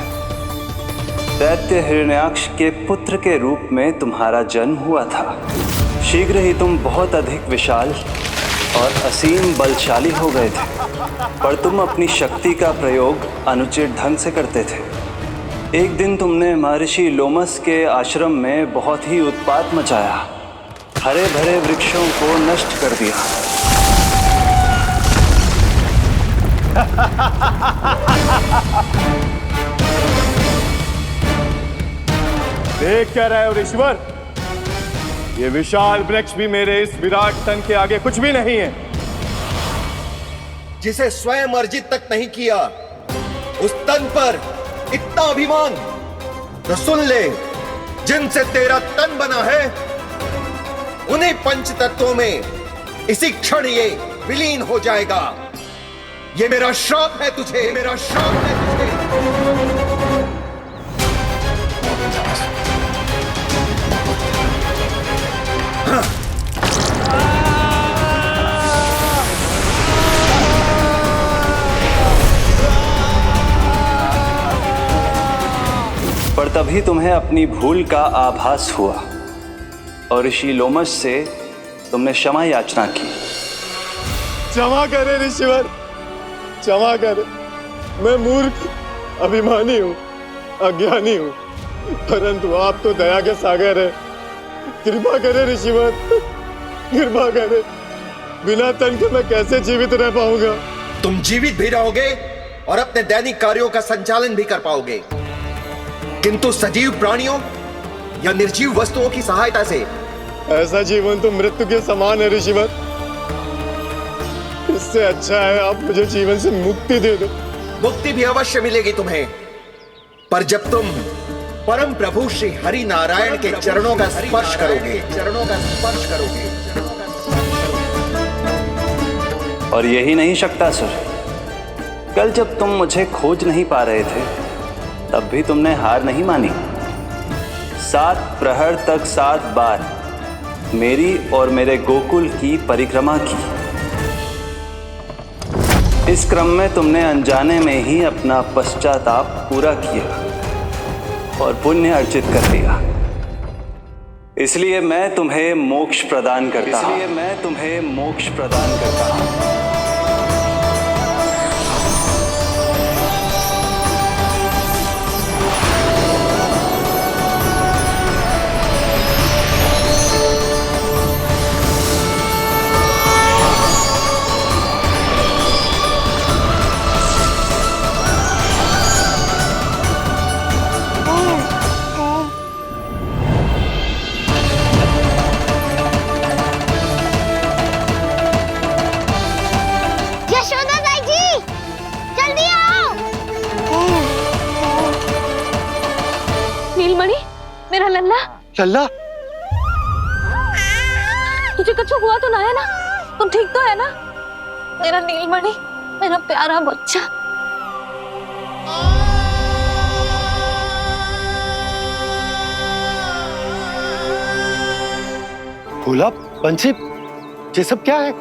दैत्य हिरण्याक्ष के पुत्र के रूप में तुम्हारा जन्म हुआ था। शीघ्र ही तुम बहुत अधिक विशाल और असीम बलशाली हो गए थे, पर तुम अपनी शक्ति का प्रयोग अनुचित ढंग से करते थे। एक दिन तुमने महर्षि लोमस के आश्रम में बहुत ही उत्पात मचाया, हरे भरे वृक्षों को नष्ट कर दिया। देख क्या रहे हो ऋषिवर? ये विशाल वृक्ष भी मेरे इस विराट तन के आगे कुछ भी नहीं है। जिसे स्वयं अर्जित तक नहीं किया, उस तन पर इतना अभिमान। तो सुन ले, जिनसे तेरा तन बना है, उन्हीं पंच तत्वों में इसी क्षण ये विलीन हो जाएगा। ये मेरा श्राप है तुझे, मेरा श्राप है तुझे। तभी तुम्हें अपनी भूल का आभास हुआ और ऋषि लोमश से तुमने क्षमा याचना की। क्षमा करे ऋषिवर, क्षमा करे। मैं मूर्ख, अभिमानी हूँ, अज्ञानी हूँ, परंतु आप तो दया के सागर है। कृपा करे ऋषिवर, कृपा करे। बिना तन के मैं कैसे जीवित रह पाऊंगा? तुम जीवित भी रहोगे और अपने दैनिक कार्यों का संचालन भी कर पाओगे, किंतु सजीव प्राणियों या निर्जीव वस्तुओं की सहायता से ऐसा जीवन तो मृत्यु के समान है ऋषिवर। इससे अच्छा है आप मुझे जीवन से मुक्ति दे दो। मुक्ति भी अवश्य मिलेगी तुम्हें, पर जब तुम परम प्रभु श्री हरि नारायण के चरणों का स्पर्श करोगे। और यही नहीं शक्तासुर, कल जब तुम मुझे खोज नहीं पा रहे थे तब भी तुमने हार नहीं मानी। 7 प्रहर तक 7 बार मेरी और मेरे गोकुल की परिक्रमा की। इस क्रम में तुमने अनजाने में ही अपना पश्चाताप पूरा किया और पुण्य अर्जित कर लिया। इसलिए मैं तुम्हें मोक्ष प्रदान करता हूं। मेरा लल्ला, लल्ला, तुझे कुछ हुआ तो ना है ना? तुम ठीक तो है ना? मेरा नीलमणि, मेरा प्यारा बच्चा। भोला, बंसी, ये सब क्या है?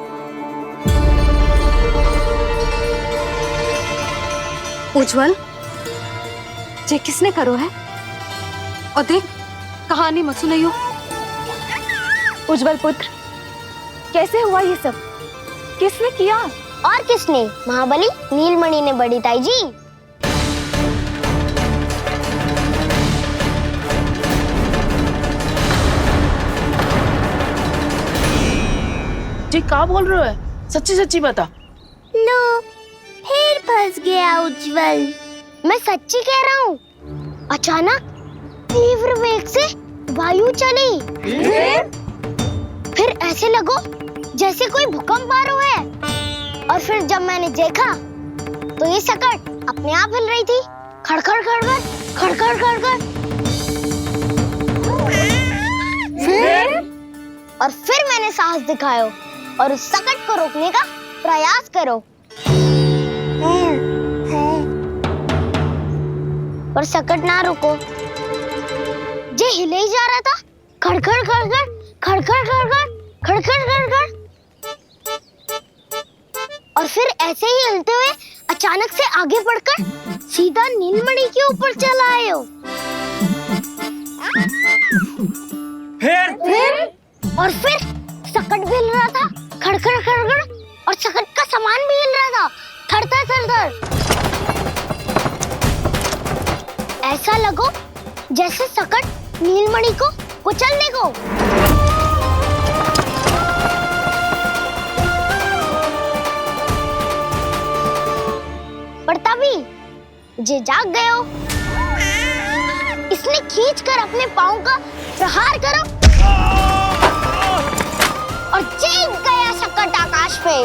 उज्जवल, ये किसने करो है? और देख, कहानी मत सुनाइयो। उज्जवल पुत्र, कैसे हुआ ये सब? किसने किया? और किसने? महाबली नीलमणि ने बड़ी ताई जी। जी क्या बोल रहे हो? सच्ची सच्ची बता। लो, फिर फंस गया उज्जवल। मैं सच्ची कह रहा हूँ। अचानक तीव्र वेग से वायु चली, फिर ऐसे लगो जैसे कोई भूकंप आ रहा है। और फिर जब मैंने देखा तो ये सकट अपने आप हिल रही थी, खड़खड़ खड़खड़ खड़खड़ खड़खड़। फिर मैंने साहस दिखाया और उस सकट को रोकने का प्रयास करो, पर सकट ना रुको। जे हिले ही जा रहा था, खड़खड़ खड़खड़ खड़खड़ खड़खड़ खड़खड़ खड़खड़। और फिर ऐसे ही हिलते हुए अचानक से आगे बढ़कर सीधा नीलमणि के ऊपर चला आए हो। फिर सकट भी हिल रहा था, खड़खड़ खड़खड़, और सकट का सामान भी हिल रहा था, थरथर थरथर। ऐसा लगो जैसे सकट नीलमणि को कुचलने को। पर तभी जे जाग गए हो। इसने खींचकर अपने पांव का प्रहार करो और चीख गया सकट आकाश पे।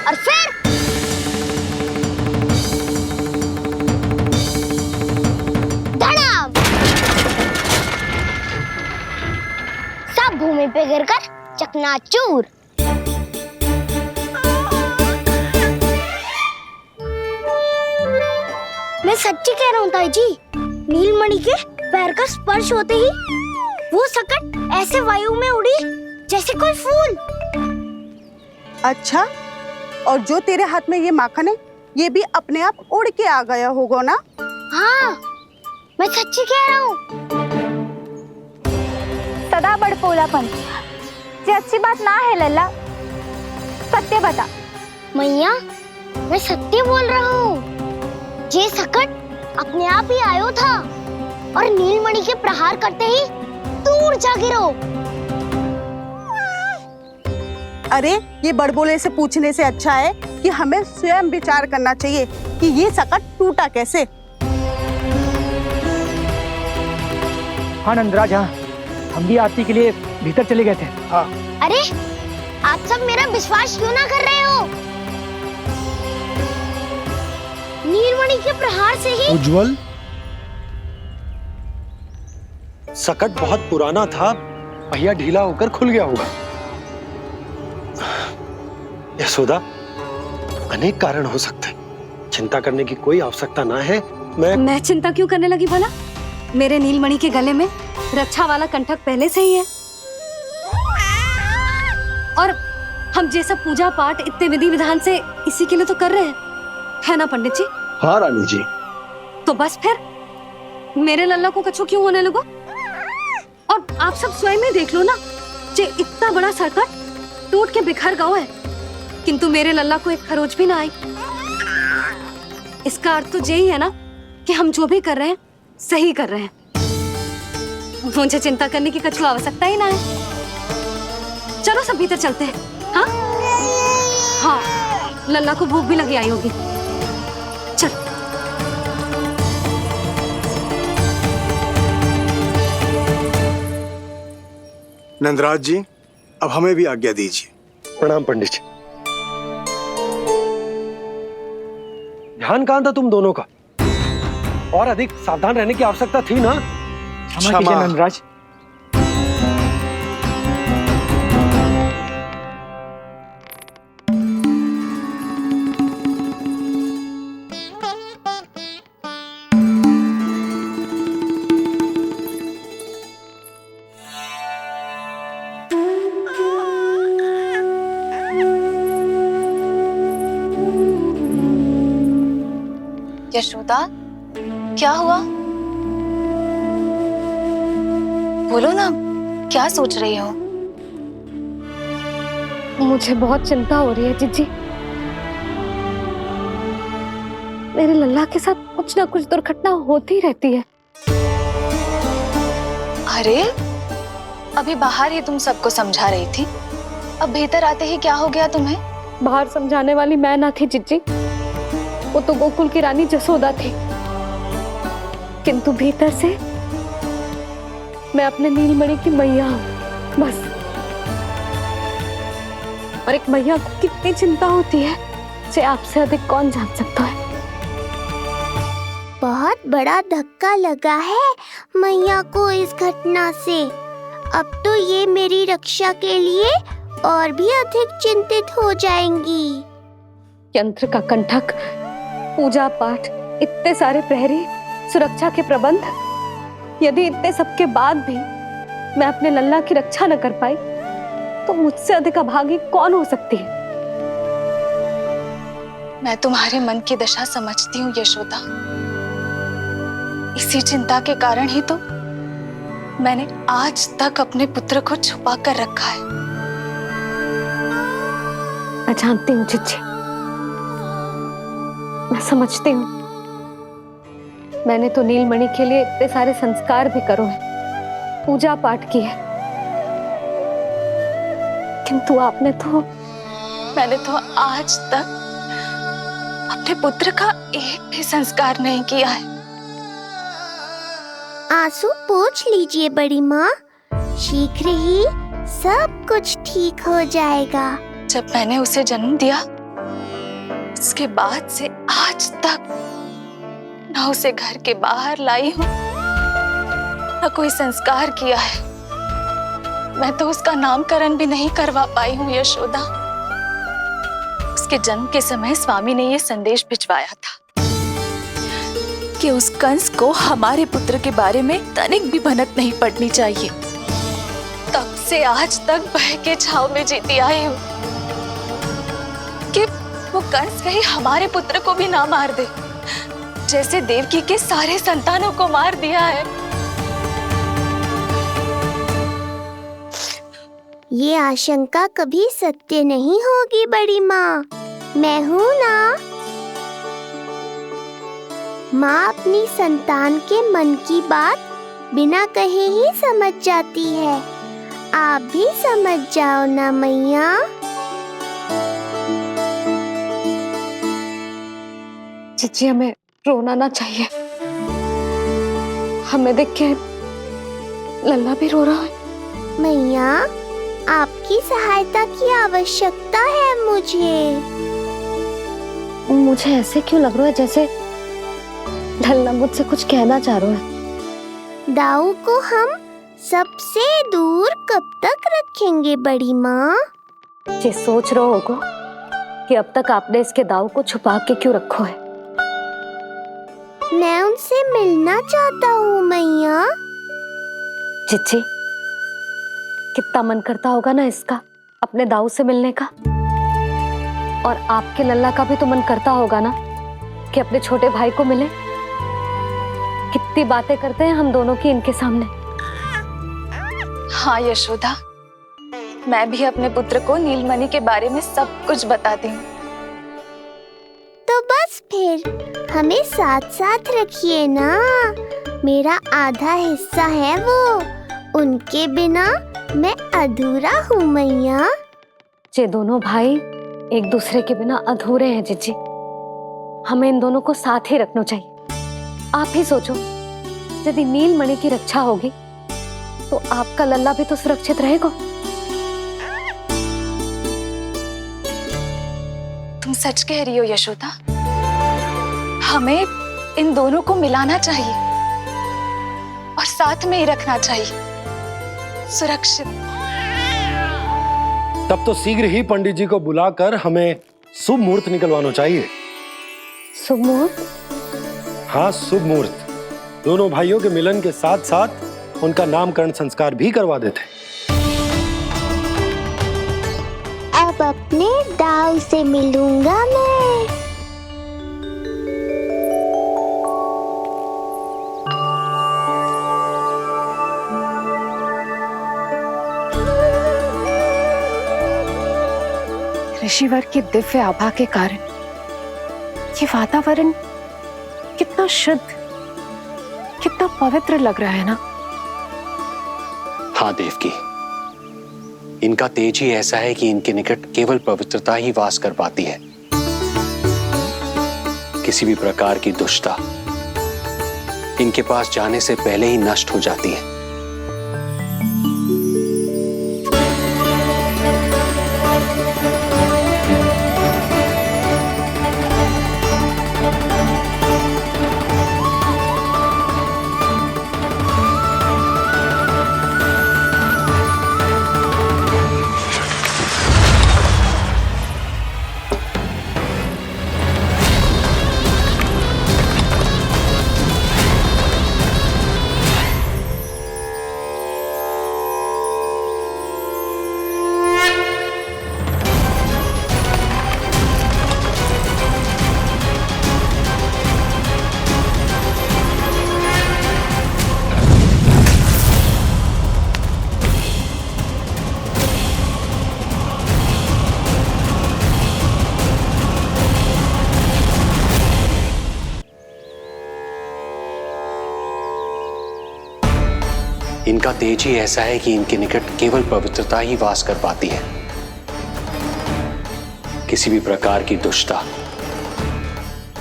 और फिर धड़ाम, सब भूमि पे गिरकर चकनाचूर। मैं सच्ची कह रहा हूँ ताई जी, नीलमणि के पैर का स्पर्श होते ही वो सकट ऐसे वायु में उड़ी जैसे कोई फूल। अच्छा, और जो तेरे हाथ में ये माखन है, ये भी अपने आप उड़ के आ गया होगा ना? हाँ, मैं सच्ची कह रहा हूँ। सदा बड़पोलापन ये अच्छी बात ना है लल्ला, सत्य बता। मैया, मैं सत्य बोल रहा हूँ। ये सकट अपने आप ही आयो था और नीलमणि के प्रहार करते ही दूर जा गिरो। अरे ये बड़बोले से पूछने से अच्छा है कि हमें स्वयं विचार करना चाहिए कि ये सकट टूटा कैसे। हाँ नंदराज, हाँ, हम भी आरती के लिए भीतर चले गए थे। हाँ। अरे आप सब मेरा विश्वास क्यों ना कर रहे हो? नीलमणि के प्रहार से ही उज्जवल, सकट बहुत पुराना था, पहिया ढीला होकर खुल गया होगा। यशोदा, अनेक कारण हो सकते हैं, चिंता करने की कोई आवश्यकता ना है। मैं चिंता क्यों करने लगी भला? मेरे नीलमणि के गले में रक्षा वाला कंठक पहले से ही है, और हम जैसा पूजा पाठ इतने विधि विधान से इसी के लिए तो कर रहे हैं, है ना पंडित जी? हाँ रानी जी। तो बस फिर मेरे लल्ला को कछु क्यों होने लगा? और आप सब स्वयं ही देख लो ना, जे इतना बड़ा सकट टूट के बिखर गया है, किंतु मेरे लल्ला को एक खरोच भी ना आई। इसका अर्थ तो यही है ना कि हम जो भी कर रहे हैं सही कर रहे हैं। मुझे चिंता करने की कछु आवश्यकता ही ना है। चलो सब भीतर चलते हैं। हाँ हाँ, लल्ला को भूख भी लगी आई होगी। चल। नंदराज जी, अब हमें भी आज्ञा दीजिए। प्रणाम पंडित जी। ध्यान कहाँ था तुम दोनों का? और अधिक सावधान रहने की आवश्यकता थी ना? क्षमा कीजिए नंदराज। यशोदा, क्या हुआ? बोलो ना, क्या सोच रही हो? मुझे बहुत चिंता हो रही है जीजी। मेरे लल्ला के साथ कुछ ना कुछ दुर्घटना होती रहती है। अरे, अभी बाहर ही तुम सबको समझा रही थी, अब भीतर आते ही क्या हो गया तुम्हें? बाहर समझाने वाली मैं ना थी जीजी, वो तो गोकुल की रानी जसोदा थी, किंतु भीतर से मैं अपने नीलमणि की मैया हूँ, बस। और एक मैया को कितनी चिंता होती है, इसे आपसे अधिक कौन जान सकता है। बहुत बड़ा धक्का लगा है मैया को इस घटना से। अब तो ये मेरी रक्षा के लिए और भी अधिक चिंतित हो जाएंगी। यंत्र का कंठक, पूजा पाठ, इतने सारे प्रहरी, सुरक्षा के प्रबंध, यदि इतने सबके बाद भी मैं अपने लल्ला की रक्षा न कर पाई तो मुझसे अधिक अभागी कौन हो सकती है? मैं तुम्हारे मन की दशा समझती हूँ यशोदा। इसी चिंता के कारण ही तो मैंने आज तक अपने पुत्र को छुपा कर रखा है। मैं जानती हूँ चिच्ची, मैं समझती हूँ। मैंने तो नीलमणि के लिए इतने सारे संस्कार भी करो हैं, पूजा पाठ की है, किंतु मैंने तो आज तक अपने पुत्र का एक भी संस्कार नहीं किया है। आंसू पोंछ लीजिए बड़ी माँ, शीघ्र ही सब कुछ ठीक हो जाएगा। जब मैंने उसे जन्म दिया, उसके बाद से आज तक ना उसे घर के बाहर लाई हूँ, ना कोई संस्कार किया है। मैं तो उसका नामकरण भी नहीं करवा पाई हूँ यशोदा। उसके जन्म के समय स्वामी ने यह संदेश भिजवाया था कि उस कंस को हमारे पुत्र के बारे में तनिक भी भनक नहीं पड़नी चाहिए। तब से आज तक भय के छाव में जीती आई हूँ कि वो कंस कहीं हमारे पुत्र को भी ना मार दे, जैसे देवकी के सारे संतानों को मार दिया है। ये आशंका कभी सत्य नहीं होगी बड़ी माँ, मैं हूँ ना। माँ अपनी संतान के मन की बात बिना कहे ही समझ जाती है। आप भी समझ जाओ ना मैया। जीजी हमें रोना ना चाहिए। हमें देख के लल्ला भी रो रहा है। मैया आपकी सहायता की आवश्यकता है मुझे। मुझे ऐसे क्यों लग रहा है जैसे लल्ला मुझसे कुछ कहना चाह रहा है। दाऊ को हम सबसे दूर कब तक रखेंगे बड़ी माँ? ये सोच रहे होगा कि अब तक आपने इसके दाऊ को छुपा के क्यों रखो है। मैं उनसे मिलना चाहता हूँ मैया। चिच्ची कितना मन करता होगा ना इसका अपने दाऊ से मिलने का। और आपके लल्ला का भी तो मन करता होगा ना कि अपने छोटे भाई को मिले। कितनी बातें करते हैं हम दोनों की इनके सामने। हाँ यशोदा, मैं भी अपने पुत्र को नीलमणि के बारे में सब कुछ बताती हूँ। तो बस फिर हमें साथ साथ रखिए ना। मेरा आधा हिस्सा है वो, उनके बिना मैं अधूरा हूँ मैया। ये दोनों भाई एक दूसरे के बिना अधूरे हैं जीजी। हमें इन दोनों को साथ ही रखना चाहिए। आप ही सोचो, यदि नीलमणि की रक्षा होगी तो आपका लल्ला भी तो सुरक्षित रहेगा। तुम सच कह रही हो यशोदा। हमें इन दोनों को मिलाना चाहिए और साथ में ही रखना चाहिए, सुरक्षित। तब तो शीघ्र ही पंडित जी को बुलाकर हमें शुभ मुहूर्त निकलवाना चाहिए। शुभ मुहूर्त? हाँ, शुभ मुहूर्त। दोनों भाइयों के मिलन के साथ साथ उनका नामकरण संस्कार भी करवा देते। अब अपने दाऊ से मिलूंगा मैं। ऋषिवर के दिव्य आभा के कारण ये वातावरण कितना शुद्ध, कितना पवित्र लग रहा है ना। हाँ देवकी, इनका तेज ही ऐसा है कि इनके निकट केवल पवित्रता ही वास कर पाती है। किसी भी प्रकार की दुष्टता इनके पास जाने से पहले ही नष्ट हो जाती है। इनका तेज ही ऐसा है कि इनके निकट केवल पवित्रता ही वास कर पाती है। किसी भी प्रकार की दुष्टता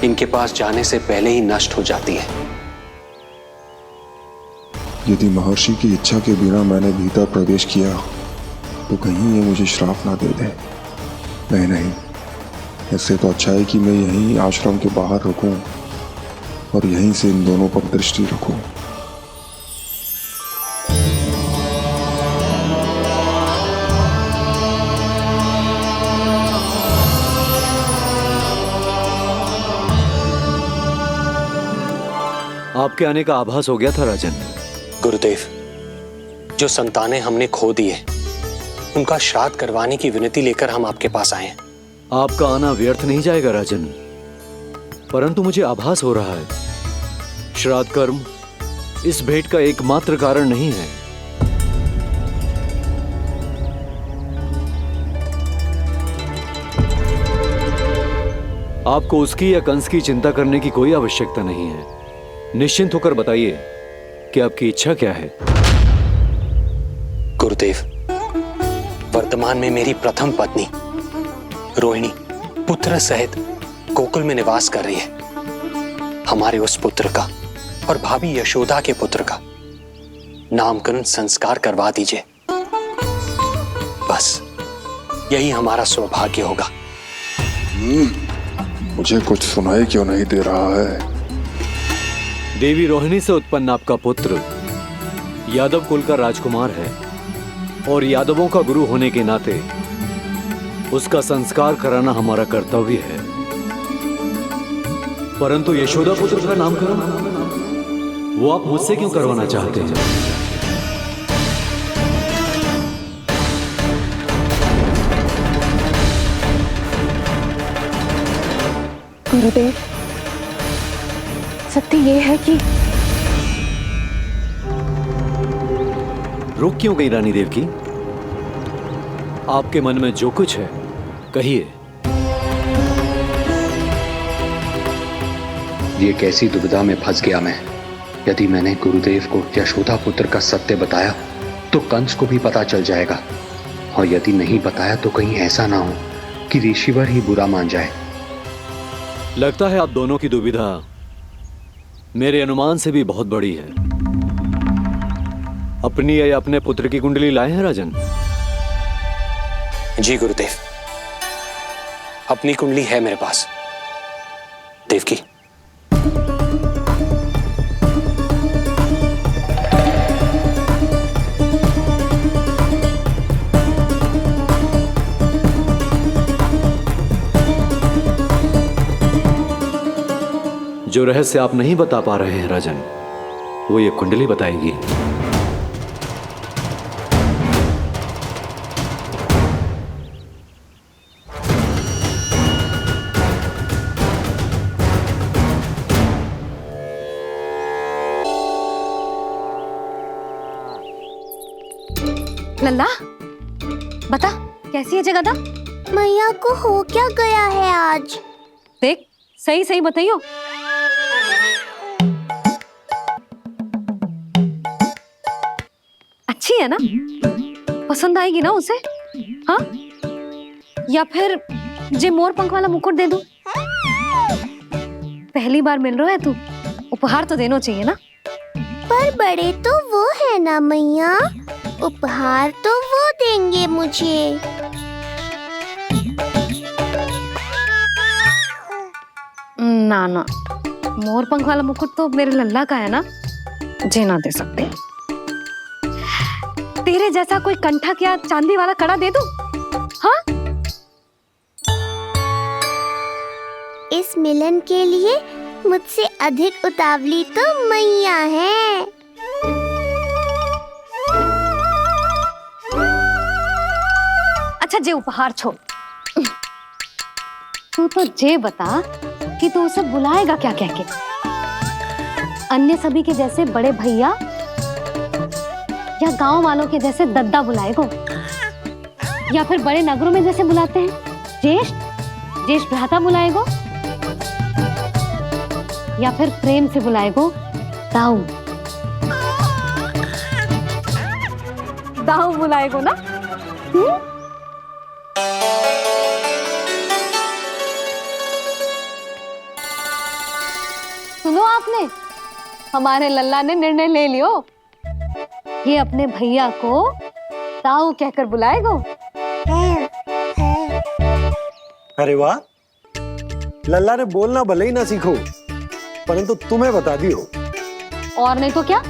इनके पास जाने से पहले ही नष्ट हो जाती है। यदि महर्षि की इच्छा के बिना मैंने भीतर प्रवेश किया तो कहीं ये मुझे श्राप ना दे दे। नहीं, इससे तो अच्छा है कि मैं यहीं आश्रम के बाहर रुकूं और यहीं से इन दोनों पर दृष्टि रखूं। आपके आने का आभास हो गया था राजन। गुरुदेव, जो संतानें हमने खो दी है उनका श्राद्ध करवाने की विनती लेकर हम आपके पास आए हैं। आपका आना व्यर्थ नहीं जाएगा राजन, परंतु मुझे आभास हो रहा है श्राद्ध कर्म इस भेंट का एकमात्र कारण नहीं है। आपको उसकी या कंस की चिंता करने की कोई आवश्यकता नहीं है। निश्चिंत होकर बताइए कि आपकी इच्छा क्या है। गुरुदेव, वर्तमान में मेरी प्रथम पत्नी रोहिणी पुत्र सहित गोकुल में निवास कर रही है। हमारे उस पुत्र का और भाभी यशोदा के पुत्र का नामकरण संस्कार करवा दीजिए। बस यही हमारा सौभाग्य होगा। मुझे कुछ सुनाई क्यों नहीं दे रहा है? देवी रोहिणी से उत्पन्न आपका पुत्र यादव कुल का राजकुमार है और यादवों का गुरु होने के नाते उसका संस्कार कराना हमारा कर्तव्य है। परंतु यशोदा पुत्र का नामकरण वो आप मुझसे क्यों करवाना चाहते हैं? गुरुदेव, सत्य ये है कि रुक क्यों गई रानी देवकी? आपके मन में जो कुछ है कहिए। ये कैसी दुविधा में फंस गया मैं। यदि मैंने गुरुदेव को यशोदा पुत्र का सत्य बताया तो कंस को भी पता चल जाएगा, और यदि नहीं बताया तो कहीं ऐसा ना हो कि ऋषिवर ही बुरा मान जाए। लगता है आप दोनों की दुविधा मेरे अनुमान से भी बहुत बड़ी है। अपनी या अपने पुत्र की कुंडली लाए हैं राजन? जी गुरुदेव, अपनी कुंडली है मेरे पास। देवकी, जो रहस्य आप नहीं बता पा रहे हैं राजन, वो ये कुंडली बताएगी। लल्ला, बता कैसी है जगदा? मैया को हो क्या गया है आज? देख, सही सही बताइयो। अच्छी है ना? पसंद आएगी ना उसे? हाँ? या फिर जे मोर पंख वाला मुकुट दे दूं? पहली बार मिल रहा है तू, उपहार तो देना चाहिए ना? पर बड़े तो वो है ना मैया, उपहार तो वो देंगे मुझे। ना ना, मोर पंख वाला मुकुट तो मेरे लल्ला का है ना, जे ना दे सकते। तेरे जैसा कोई कंठक या चांदी वाला कड़ा दे दूं? हाँ? इस मिलन के लिए मुझसे अधिक उतावली तो मैया है। अच्छा, जे उपहार छोड़, तू तो जे बता कि तू उसे बुलाएगा क्या कह के? अन्य सभी के जैसे बड़े भैया या गांव वालों के जैसे दद्दा बुलाएगो, या फिर बड़े नगरों में जैसे बुलाते हैं ज्येष्ठ भ्राता बुलाएगो, या फिर प्रेम से बुलाएगो दाऊ बुलाएगो ना? सुनो आपने, हमारे लल्ला ने निर्णय ले लियो, ये अपने भैया को ताऊ कहकर बुलाएगो। अरे वाह, लल्ला ने बोलना भले ही ना सीखो, परंतु तुम्हें बता दियो। और नहीं तो क्या,